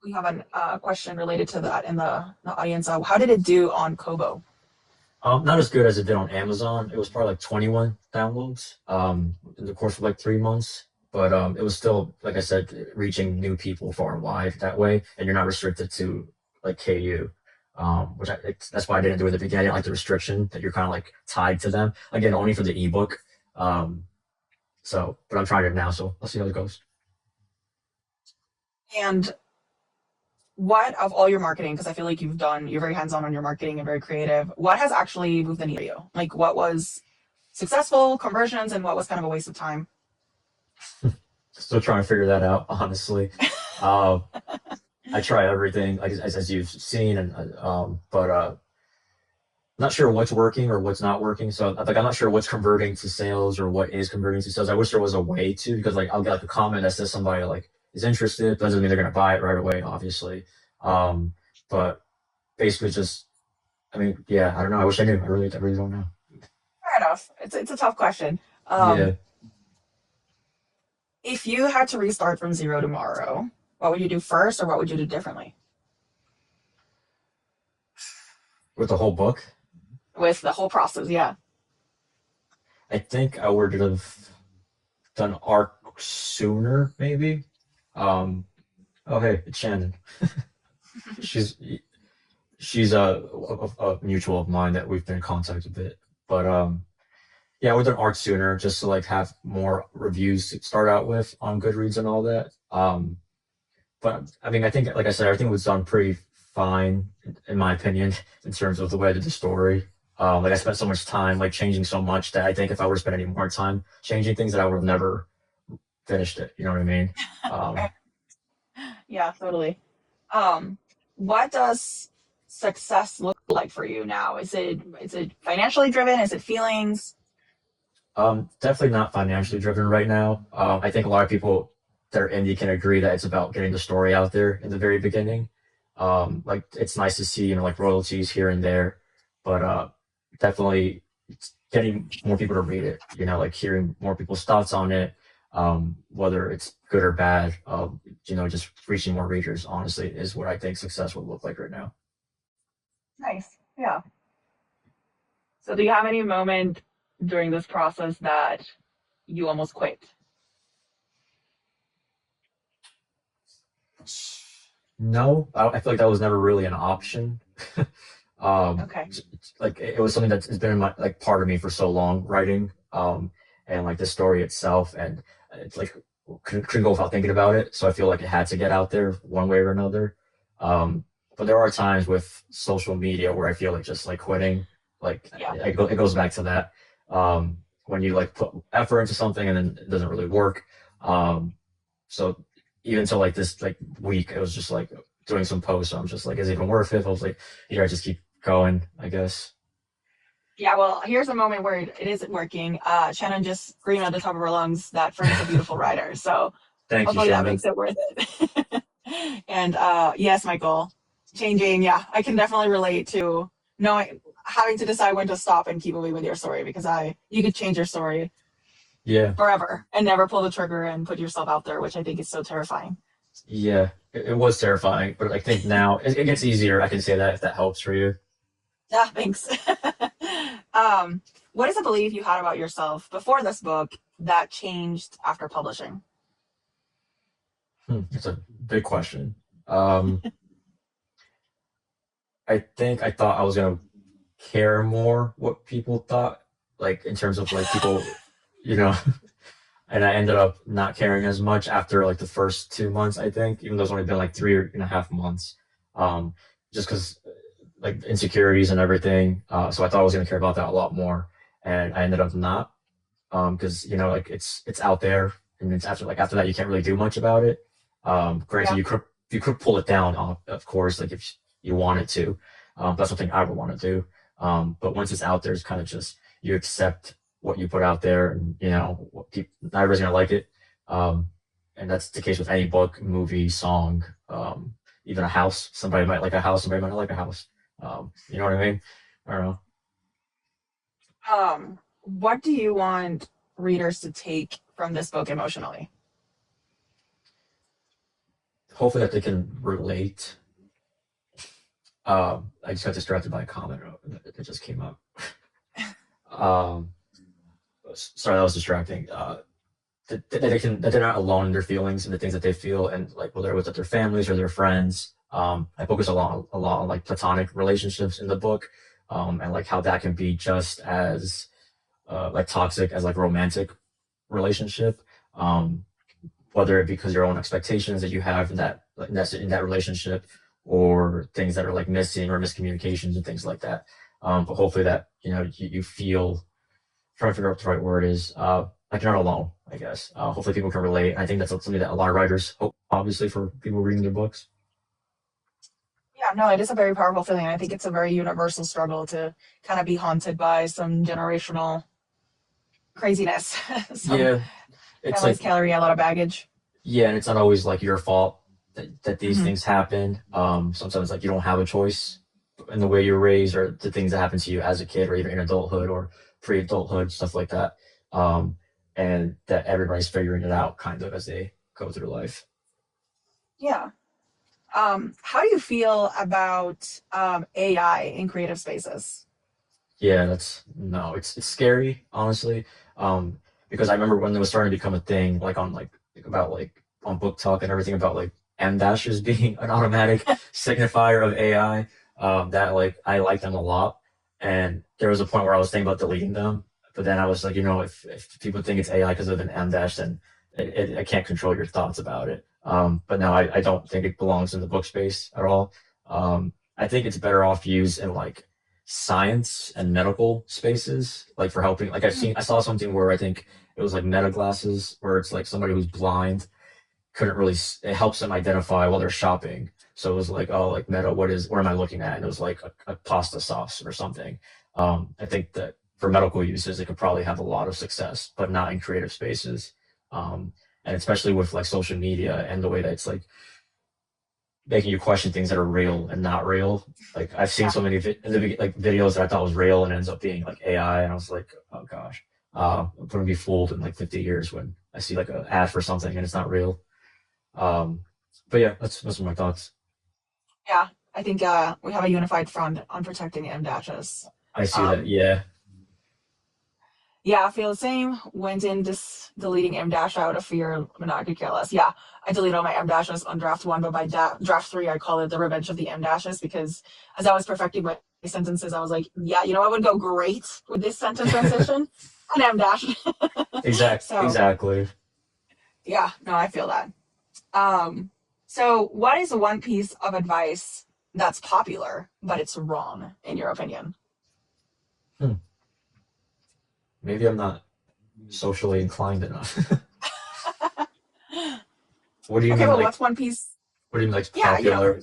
We have a question related to that in the audience. How did it do on Kobo? Not as good as it did on Amazon. It was probably like 21 downloads in the course of like 3 months. But it was still, like I said, reaching new people far and wide that way, and you're not restricted to like KU, that's why I didn't do it at the beginning. I didn't like the restriction that you're kind of like tied to them. Again, only for the ebook. Um, but I'm trying it now, so I'll see how it goes. And what of all your marketing, because I feel like you're very hands-on on your marketing and very creative, what has actually moved the needle for you? Like what was successful conversions and what was kind of a waste of time? Still trying to figure that out, honestly. Uh, I try everything, like as you've seen, and but not sure what's working or what's not working. So like I'm not sure what's converting to sales or what is converting to sales. I wish there was a way to because like I'll get like a comment that says somebody like is interested, doesn't mean they're gonna buy it right away, obviously. Um, but basically just I mean, yeah, I don't know. I wish I knew. I really don't know. Fair enough. It's a tough question. Yeah, If you had to restart from zero tomorrow, what would you do first or what would you do differently with the whole book, with the whole process? Yeah. I think I would have done arc sooner, maybe. Um, oh hey, it's Shannon. She's she's a mutual of mine that we've been in contact a bit. But yeah, I would have done art sooner just to like have more reviews to start out with on Goodreads and all that. But I mean, I think like I said, everything was done pretty fine in my opinion in terms of the way I did the story. Like I spent so much time like changing so much that I think if I were to spend any more time changing things, that I would have never finished it. You know what I mean? Okay. Um, Yeah, totally. Um, what does success look like for you now? Is it financially driven? Is it feelings? Definitely not financially driven right now. I think a lot of people that are indie can agree that it's about getting the story out there in the very beginning. Like it's nice to see, like royalties here and there, but definitely it's getting more people to read it, like hearing more people's thoughts on it, whether it's good or bad, just reaching more readers, honestly, is what I think success would look like right now. Nice. Yeah. So do you have any moment during this process that you almost quit? No, I feel like that was never really an option. Okay. Like it was something that's been in my like part of me for so long, writing, and like the story itself, and it's like couldn't go without thinking about it. So I feel like it had to get out there one way or another. Um, but there are times with social media where I feel like just like quitting, like Yeah. it goes back to that. When you like put effort into something and then it doesn't really work. So even till like this like week, it was just like doing some posts. I'm just like, is it even worth it? I was like, I just keep going, I guess. Yeah, well, here's a moment where it isn't working. Shannon just screamed at the top of her lungs that Fern is a beautiful writer. So Thank you, hopefully that Shannon. makes it worth it. And yes, Michael, changing. Yeah, I can definitely relate to knowing having to decide when to stop and keep moving with your story because you could change your story Yeah, forever and never pull the trigger and put yourself out there, which I think is so terrifying. yeah. It was terrifying, but I think now it gets easier. I can say that if that helps for you. Yeah, thanks. What is a belief you had about yourself before this book that changed after publishing? It's a big question. Um, I think I thought I was gonna care more what people thought, like in terms of like people, you know, and I ended up not caring as much after like the first 2 months, I think, even though it's only been like 3.5 months. Um, just because like insecurities and everything. So I thought I was gonna care about that a lot more, and I ended up not. Because like it's out there, and it's after that you can't really do much about it. Granted, Yeah. you could pull it down, of course, like if you wanted to. That's something I would want to do. But once it's out there, it's kind of just you accept what you put out there, and what people, not everybody's gonna like it. Um, and that's the case with any book, movie, song, even a house. Somebody might like a house, somebody might not like a house. You know what I mean? I don't know. What do you want readers to take from this book emotionally? Hopefully that they can relate. I just got distracted by a comment that just came up. Um, Sorry, that was distracting. That they're not alone in their feelings and the things that they feel, and like whether it was with their families or their friends. I focus a lot on like platonic relationships in the book, and like how that can be just as like toxic as like romantic relationship. Um, Whether it be because your own expectations that you have in that relationship, or things that are like missing or miscommunications and things like that. But hopefully that you feel, trying to figure out what the right word is, like you're not alone, I guess. Hopefully people can relate. I think that's something that a lot of writers hope, obviously, for people reading their books. Yeah, no, it is a very powerful feeling. I think it's a very universal struggle to kind of be haunted by some generational craziness. Some Yeah, it's families like, carry a lot of baggage. yeah, and it's not always like your fault that these Hmm. things happen. Sometimes like you don't have a choice in the way you're raised, or the things that happen to you as a kid, or even in adulthood or pre-adulthood, stuff like that. Um, and that everybody's figuring it out kind of as they go through life. Yeah. How do you feel about AI in creative spaces? Yeah, that's no, it's scary, honestly. Because I remember when it was starting to become a thing, like on about like on book talk and everything about like M dashes being an automatic signifier of AI. That like I like them a lot, and there was a point where I was thinking about deleting them, but then I was like, if people think it's AI because of an M dash, then I can't control your thoughts about it. But no, I don't think it belongs in the book space at all. I think it's better off used in like science and medical spaces, like for helping. Like I saw something where I think it was like meta glasses, where it's like somebody who's blind couldn't really, it helps them identify while they're shopping. So it was like, oh, like meta, what am I looking at? And it was like a pasta sauce or something. I think that for medical uses, it could probably have a lot of success, but not in creative spaces. And especially with like social media and the way that it's like making you question things that are real and not real. Like I've seen Yeah. so many like videos that I thought was real and ends up being like AI, and I was like, oh gosh, I'm gonna be fooled in like 50 years when I see like an ad for something and it's not real. Um, but yeah, that's my thoughts. Yeah. I think we have a unified front on protecting M dashes. I see that. Um, Yeah. yeah, I feel the same. Went in just deleting M dash out of fear, but not could care less. Yeah, I deleted all my M dashes on draft one, but by draft three, I call it the revenge of the M dashes because as I was perfecting my sentences, I was like, yeah, you know, I would go great with this sentence transition, an M dash. So Exactly. yeah, no, I feel that. Um, so what is one piece of advice that's popular but it's wrong in your opinion? Hmm. Maybe I'm not socially inclined enough. What do you Okay, mean well, like what's one piece? what do you mean like Yeah, you know, popular?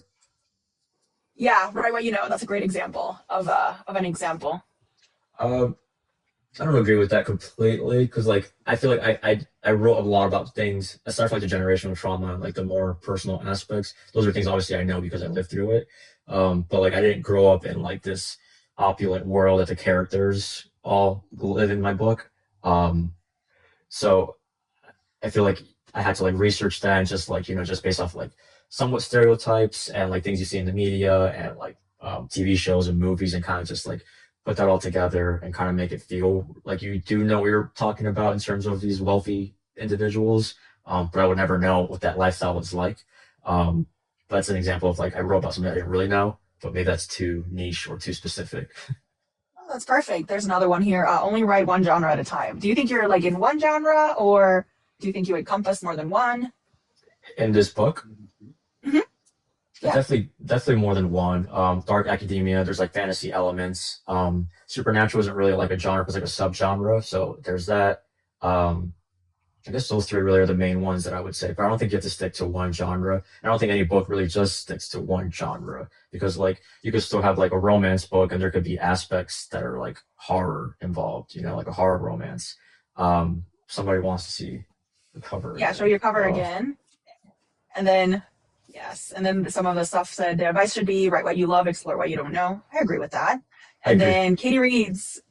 yeah, right. Well, you know, that's a great example of an example. Um, I don't agree with that completely because like I feel like I wrote a lot about things aside from like the generational trauma, like the more personal aspects. Those are things obviously I know because I lived through it. But like I didn't grow up in like this opulent world that the characters all live in my book. Um, so I feel like I had to like research that and just like just based off like somewhat stereotypes and like things you see in the media and like TV shows and movies and kind of just like put that all together and kind of make it feel like you do know what you're talking about in terms of these wealthy individuals. But I would never know what that lifestyle was like. Um, that's an example of like I wrote about something I didn't really know, but maybe that's too niche or too specific. Oh, that's perfect. There's another one here. Only write one genre at a time. Do you think you're like in one genre, or do you think you encompass more than one? In this book, Hmm. Yeah. definitely more than one. Dark academia, there's like fantasy elements. Supernatural isn't really like a genre, it's like a subgenre. So there's that. Um, I guess those three really are the main ones that I would say. But I don't think you have to stick to one genre. I don't think any book really just sticks to one genre because like you could still have like a romance book and there could be aspects that are like horror involved, like a horror romance. Somebody wants to see the cover Yeah. Show again. your cover again, and then yes, and then some of the stuff said the advice should be write what you love, explore what you don't know. I agree with that. I And agree. then Katie reads,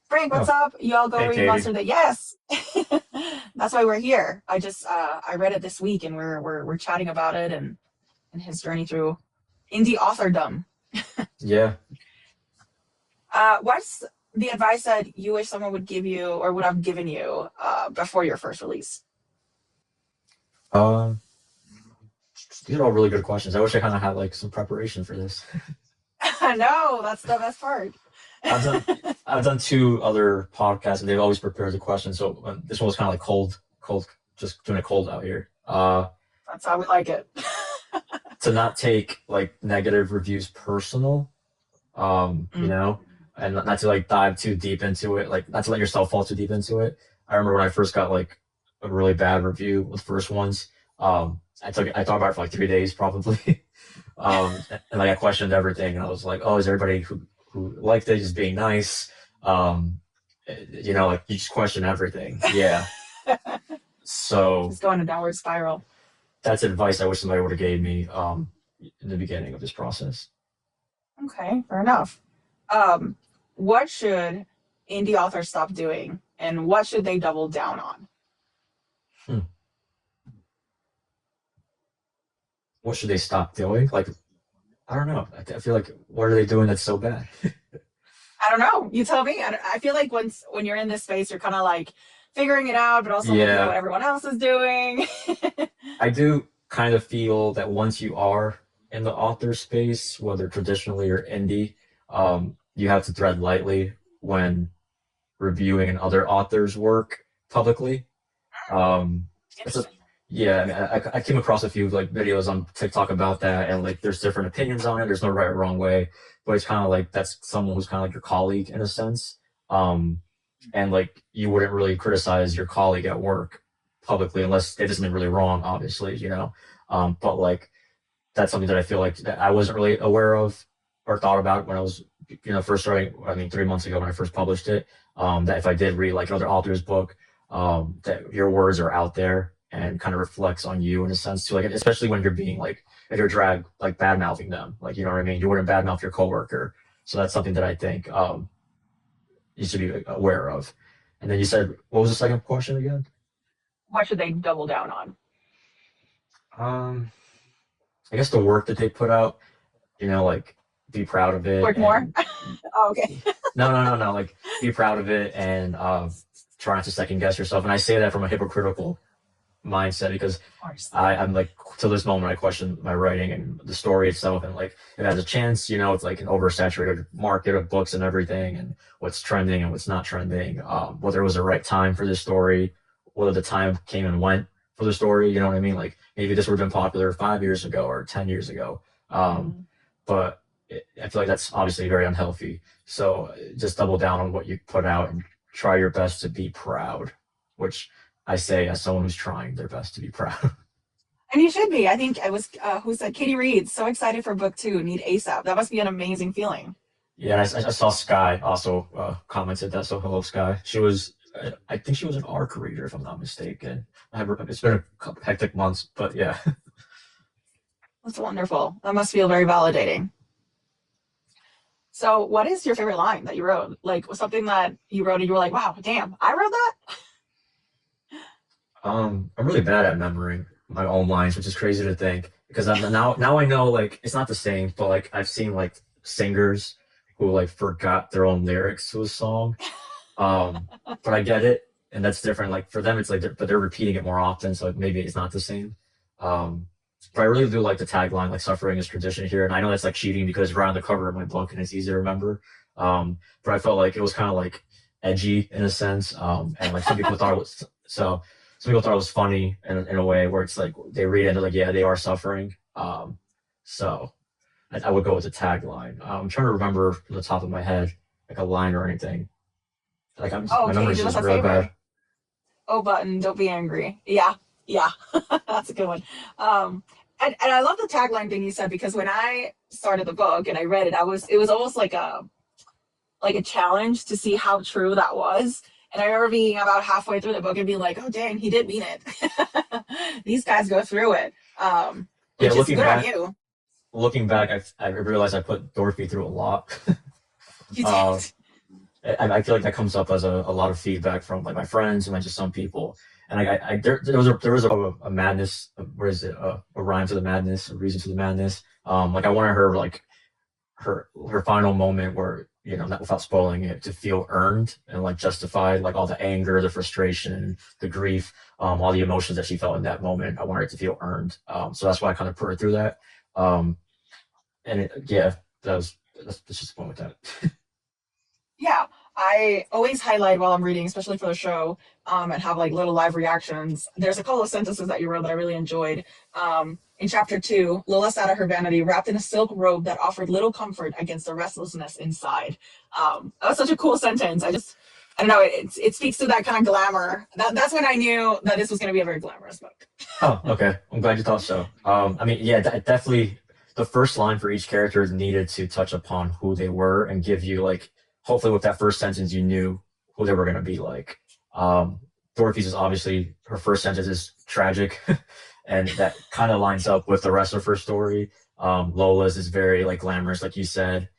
Frank, what's Oh, up? Y'all go hey read Katie. Monster That. Yes. That's why we're here. I read it this week and we're chatting about it and his journey through indie authordom. Yeah. What's the advice that you wish someone would give you or would have given you before your first release? Um, these are all really good questions. I wish I kind of had like some preparation for this. No, that's the best part. I've done I've done two other podcasts and they've always prepared the questions. So this one was kind of like cold, just doing it cold out here. That's how we like it. To not take like negative reviews personal, Mm. and not to like dive too deep into it, like not to let yourself fall too deep into it. I remember when I first got like a really bad review with the first ones. I thought about it for like 3 days probably. And like I questioned everything and I was like, oh, is everybody who liked it just being nice? Um, like you just question everything. Yeah. So Just going a downward spiral. that's advice I wish somebody would have gave me in the beginning of this process. Okay, fair enough. Um, what should indie authors stop doing and what should they double down on? Hmm. What should they stop doing? Like, I don't know. I feel like what are they doing that's so bad? I don't know. You tell me. I feel like when you're in this space, you're kind of like figuring it out, but also looking at Yeah, what everyone else is doing. I do kind of feel that once you are in the author space, whether traditionally or indie, you have to tread lightly when reviewing another author's work publicly. Um, it's a, Interesting. yeah, I mean, I came across a few like videos on TikTok about that, and like there's different opinions on it. There's no right or wrong way, but it's kind of like that's someone who's kind of like your colleague in a sense. Um, and like you wouldn't really criticize your colleague at work publicly unless they did something really wrong, obviously. But like that's something that I feel like that I wasn't really aware of or thought about when I was, first starting. I mean, 3 months ago when I first published it. That if I did read like another author's book, that your words are out there and kind of reflects on you in a sense too. Like especially when you're being like if you're drag like bad mouthing them, like you know what I mean. You wouldn't bad mouth your coworker, so that's something that I think you should be aware of. And then you said what was the second question again? What should they double down on? Um, I guess the work that they put out, like be proud of it Work more? and Oh, okay. no, like be proud of it and try not to second guess yourself. And I say that from a hypocritical mindset because Of course. I'm like till this moment I question my writing and the story itself and like if it has a chance, it's like an oversaturated market of books and everything and what's trending and what's not trending, whether it was the right time for this story, whether the time came and went for the story, you know what I mean? Like maybe this would have been popular 5 years ago or 10 years ago. Mm. But I feel like that's obviously very unhealthy. So just double down on what you put out and try your best to be proud, which I say as someone who's trying their best to be proud. And you should be. I think I was, who said, Katie Reed, so excited for book two, need ASAP. That must be an amazing feeling. Yeah, and I saw Sky also commented that. So hello, Sky. She was, I think she was an ARC reader, if I'm not mistaken. It's been a couple hectic months, but yeah. That's wonderful. That must feel very validating. So, what is your favorite line that you wrote? Like something that you wrote and you were like, wow, damn, I wrote that? I'm really bad at remembering my own lines, which is crazy to think because now I know like it's not the same, but like I've seen like singers who like forgot their own lyrics to a song. But I get it, and that's different. Like for them, it's like but they're repeating it more often, so maybe it's not the same. Um, but I really do like the tagline, like "Suffering is tradition" here, and I know that's like cheating because it's right on the cover of my book and it's easy to remember. But I felt like it was kind of like edgy in a sense, and like some people thought it was so. Some people thought it was funny in a way where it's like they read it and they're like, yeah, they are suffering. So I would go with the tagline. I'm trying to remember from the top of my head like a line or anything. Like Oh, my Katie, memory's do us just a really favor. bad. Oh, button, don't be angry. Yeah, yeah, that's a good one. And I love the tagline thing you said because when I started the book and I read it, it was almost like a challenge to see how true that was. And I remember being about halfway through the book and being like, oh dang, he did mean it. These guys go through it. Yeah, Which is good on you. looking back, I realized I put Dorothy through a lot. You uh, did. I feel like that comes up as a lot of feedback from like my friends and like just some people. And like there was a madness. What is it? A rhyme to the madness, a reason to the madness. Like I wanted her like her final moment where not without spoiling it to feel earned and like justified, like all the anger, the frustration, the grief, all the emotions that she felt in that moment. I wanted it to feel earned. So that's why I kind of put her through that. Um, and yeah, that's just the point with that. Yeah, I always highlight while I'm reading, especially for the show, and have like little live reactions. There's a couple of sentences that you wrote that I really enjoyed. In chapter two, Lola sat at her vanity, wrapped in a silk robe that offered little comfort against the restlessness inside. That was such a cool sentence. I don't know, it speaks to that kind of glamour. That's when I knew that this was going to be a very glamorous book. Oh, okay. I'm glad you thought so. I mean, yeah, definitely the first line for each character is needed to touch upon who they were and give you like, hopefully with that first sentence, you knew who they were going to be like. Um, Dorothy's is obviously her first sentence is tragic, and that kind of lines up with the rest of her story. Lola's is very like glamorous, like you said.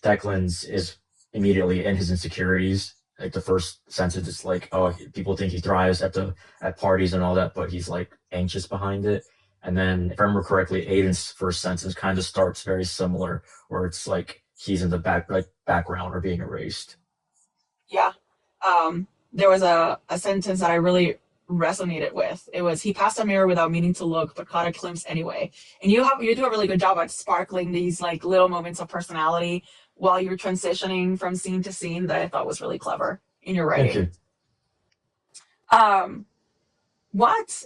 Declan's is immediately in his insecurities. Like the first sentence is like, oh, people think he thrives at parties and all that, but he's like anxious behind it. And then, if I remember correctly, Aiden's first sentence kind of starts very similar, where it's like he's in the background or being erased. Yeah. There was a sentence that I really resonated with. It was, he passed a mirror without meaning to look, but caught a glimpse anyway. And you do a really good job at sparkling these like little moments of personality while you're transitioning from scene to scene that I thought was really clever in your Thank writing. you. Um, what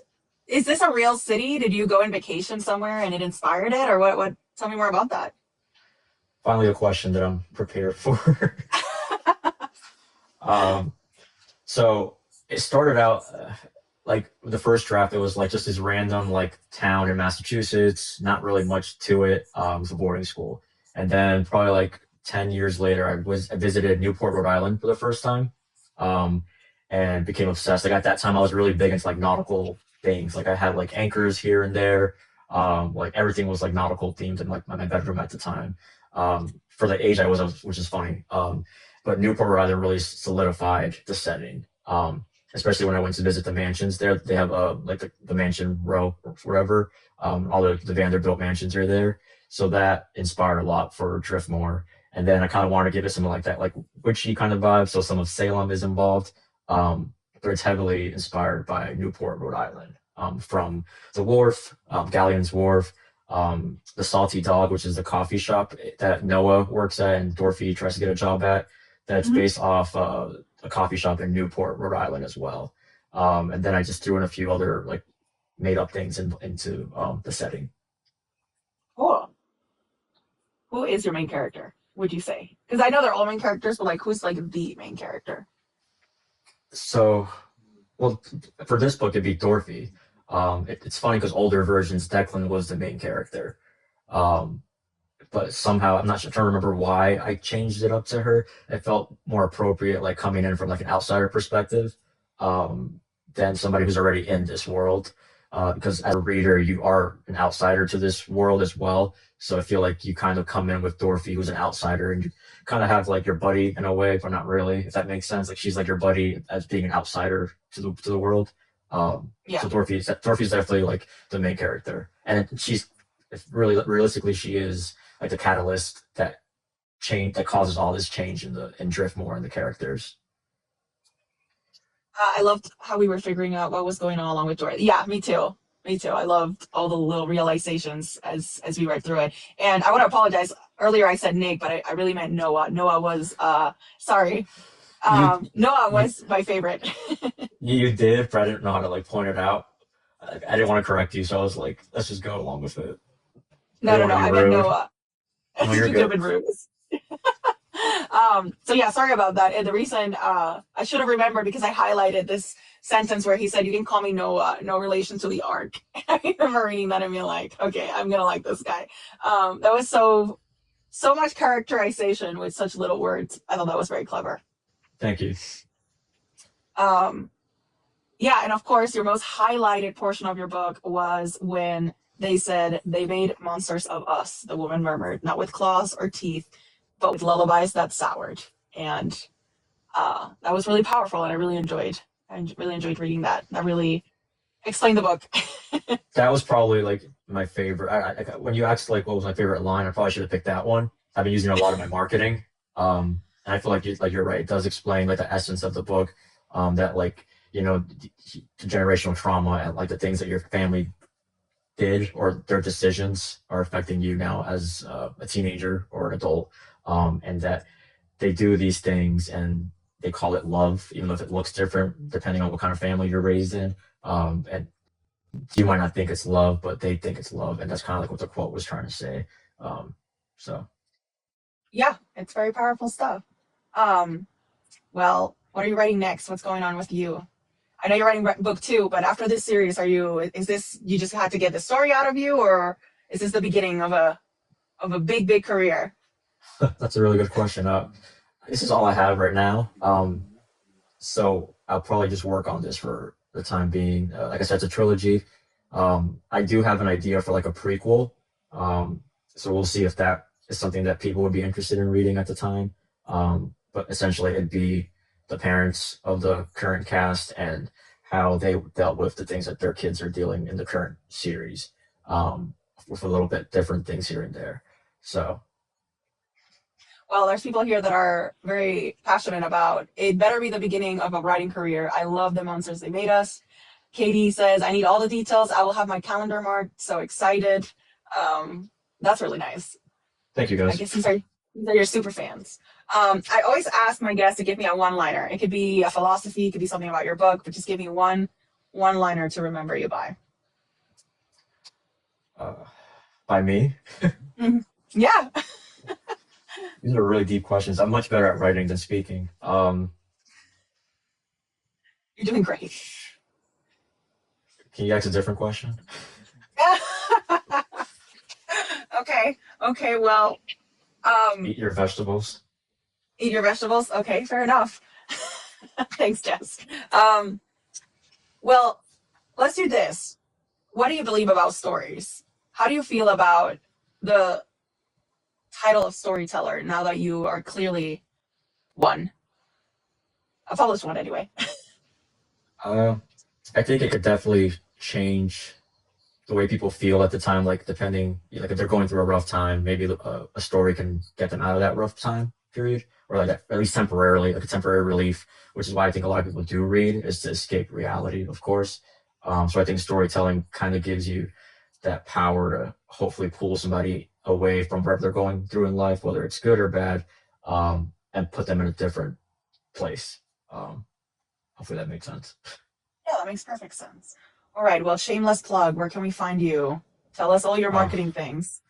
is this a real city? Did you go on vacation somewhere and it inspired it, or what? Tell me more about that. Finally, a question that I'm prepared for. um, so it started out like the first draft. It was like just this random like town in Massachusetts, not really much to it. It was a boarding school, and then probably like 10 years later, I visited Newport, Rhode Island for the first time. Um, and became obsessed. Like at that time, I was really big into like nautical things. Like I had like anchors here and there. Like everything was like nautical themed in like my bedroom at the time. For the age I was, which is funny. But Newport, Rhode Island really solidified the setting. Especially when I went to visit the mansions there. They have like the mansion row or whatever. All the Vanderbilt mansions are there. So that inspired a lot for Driftmore. And then I kind of wanted to give it some like that, like witchy kind of vibe. So some of Salem is involved. But it's heavily inspired by Newport, Rhode Island. From the wharf, Galleon's Wharf, the Salty Dog, which is the coffee shop that Noah works at and Dorothy tries to get a job at. That's Mhm. based off a coffee shop in Newport, Rhode Island as well. And then I just threw in a few other like made up things into the setting. Cool. Who is your main character, would you say? Because I know they're all main characters, but like who's like the main character? So, well, for this book, it'd be Dorothy. It's funny because older versions, Declan was the main character. Um, but somehow I'm not sure, trying to remember why I changed it up to her. It felt more appropriate, like coming in from like an outsider perspective, um, than somebody who's already in this world. Because as a reader, you are an outsider to this world as well. So I feel like you kind of come in with Dorothy, who's an outsider, and you kind of have like your buddy in a way, but not really, if that makes sense. Like she's like your buddy as being an outsider to the world. Yeah. So Dorothy's definitely like the main character, and she's if really realistically she is like the catalyst that causes all this change in Driftmore and the characters. I loved how we were figuring out what was going on along with Dory. Yeah, me too. Me too. I loved all the little realizations as we read through it. And I want to apologize. Earlier I said Nick, but I really meant Noah. Noah was sorry. You Noah you was my favorite. you did, but I didn't know how to like point it out. I didn't want to correct you, so I was like, let's just go along with it. I No, didn't no, want no. to be I meant rude. Noah. No, You you're could have good. been rude. So yeah, sorry about that. And the reason I should have remembered because I highlighted this sentence where he said, "You can call me Noah, no relation to the Ark." I remember reading that and being like, "Okay, I'm gonna like this guy." That was so much characterization with such little words. I thought that was very clever. Thank you. Um, yeah, and of course, your most highlighted portion of your book was when they said they made monsters of us. The woman murmured, not with claws or teeth, but with lullabies that soured. And that was really powerful, and I really enjoyed. I really enjoyed reading that. That really explained the book. That was probably like my favorite. When you asked like what was my favorite line, I probably should have picked that one. I've been using it a lot in my marketing, and I feel like you're right. It does explain like the essence of the book, that like the generational trauma and like the things that your family did or their decisions are affecting you now as a teenager or an adult, and that they do these things and they call it love, even if it looks different depending on what kind of family you're raised in. And you might not think it's love, but they think it's love, and that's kind of like what the quote was trying to say. Um, so Yeah, it's very powerful stuff. Um, well, what are you writing next? What's going on with you? I know you're writing book two, but after this series, is this you just had to get the story out of you, or is this the beginning of a big career? that's a really good question. This is all I have right now. So I'll probably just work on this for the time being. Like I said, it's a trilogy. I do have an idea for like a prequel. So we'll see if that is something that people would be interested in reading at the time. But essentially, it'd be the parents of the current cast and how they dealt with the things that their kids are dealing in the current series, with a little bit different things here and there. So Well, there's people here that are very passionate about it. Better be the beginning of a writing career. I love the monsters they made us. Katie says, I need all the details. I will have my calendar marked. So excited. Um, that's really nice. thank you I guys. guess these are your super fans. I always ask my guests to give me a one liner. It could be a philosophy, it could be something about your book, but just give me one liner to remember you by. Uh, by me. Mhm. Yeah, These are really deep questions. I'm much better at writing than speaking. you're doing great. Can you ask a different question? Okay. Okay. Well, um, Eat your vegetables. eat your vegetables. Okay, fair enough. Thanks, Jess. Well, let's do this. What do you believe about stories? How do you feel about the title of storyteller now that you are clearly one? A published one, anyway. Uh, I think it could definitely change the way people feel at the time, like depending, like if they're going through a rough time, maybe a story can get them out of that rough time period, or like at least temporarily, like a temporary relief, which is why I think a lot of people do read is to escape reality, of course. So I think storytelling kind of gives you that power to hopefully pull somebody away from wherever they're going through in life, whether it's good or bad, and put them in a different place. Um, Hopefully that makes sense. Yeah, that makes perfect sense. All right. Well, shameless plug. Where can we find you? Tell us all your Uh, marketing things.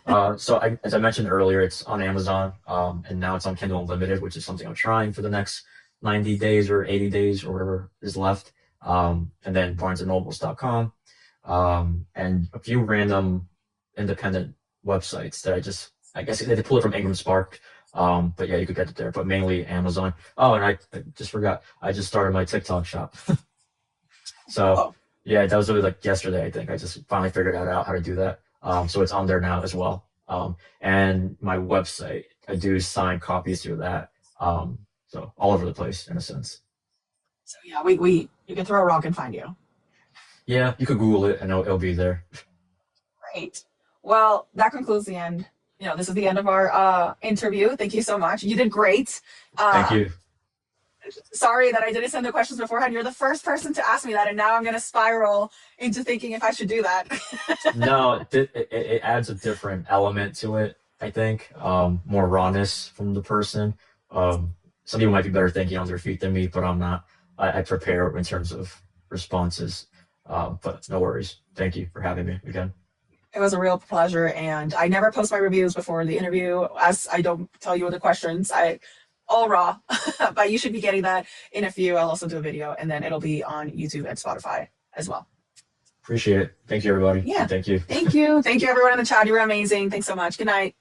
as I mentioned earlier, it's on Amazon, and now it's on Kindle Unlimited, which is something I'm trying for the next 90 days or 80 days or whatever is left. And then barnesandnobles.com, and a few random independent websites that I guess they pull it from Ingram Spark. But yeah, you could get it there, but mainly Amazon. Oh, and I just forgot, I just started my TikTok shop. So Oh, yeah, that was really like yesterday, I think. I just finally figured out how to do that. So it's on there now as well. And my website, I do sign copies through that. So all over the place in a sense. so yeah, we you can throw a rock and find you. Yeah, you could Google it and it'll be there. Great. Well, that concludes the end. This is the end of our interview. Thank you so much. You did great. Thank Uh, you. Sorry that I didn't send the questions beforehand. You're the first person to ask me that, and now I'm going to spiral into thinking if I should do that. No, it adds a different element to it, I think. More rawness from the person. Some people might be better thinking on their feet than me, but I'm not. I prepare in terms of responses. But no worries. Thank you for having me again. It was a real pleasure, and I never post my reviews before the interview, as I don't tell you the questions. I all raw, but you should be getting that in a few. I'll also do a video, and then it'll be on YouTube and Spotify as well. Appreciate it. Thank you, everybody. Yeah. And thank you. Thank you. Thank you, everyone in the chat. You were amazing. Thanks so much. Good night.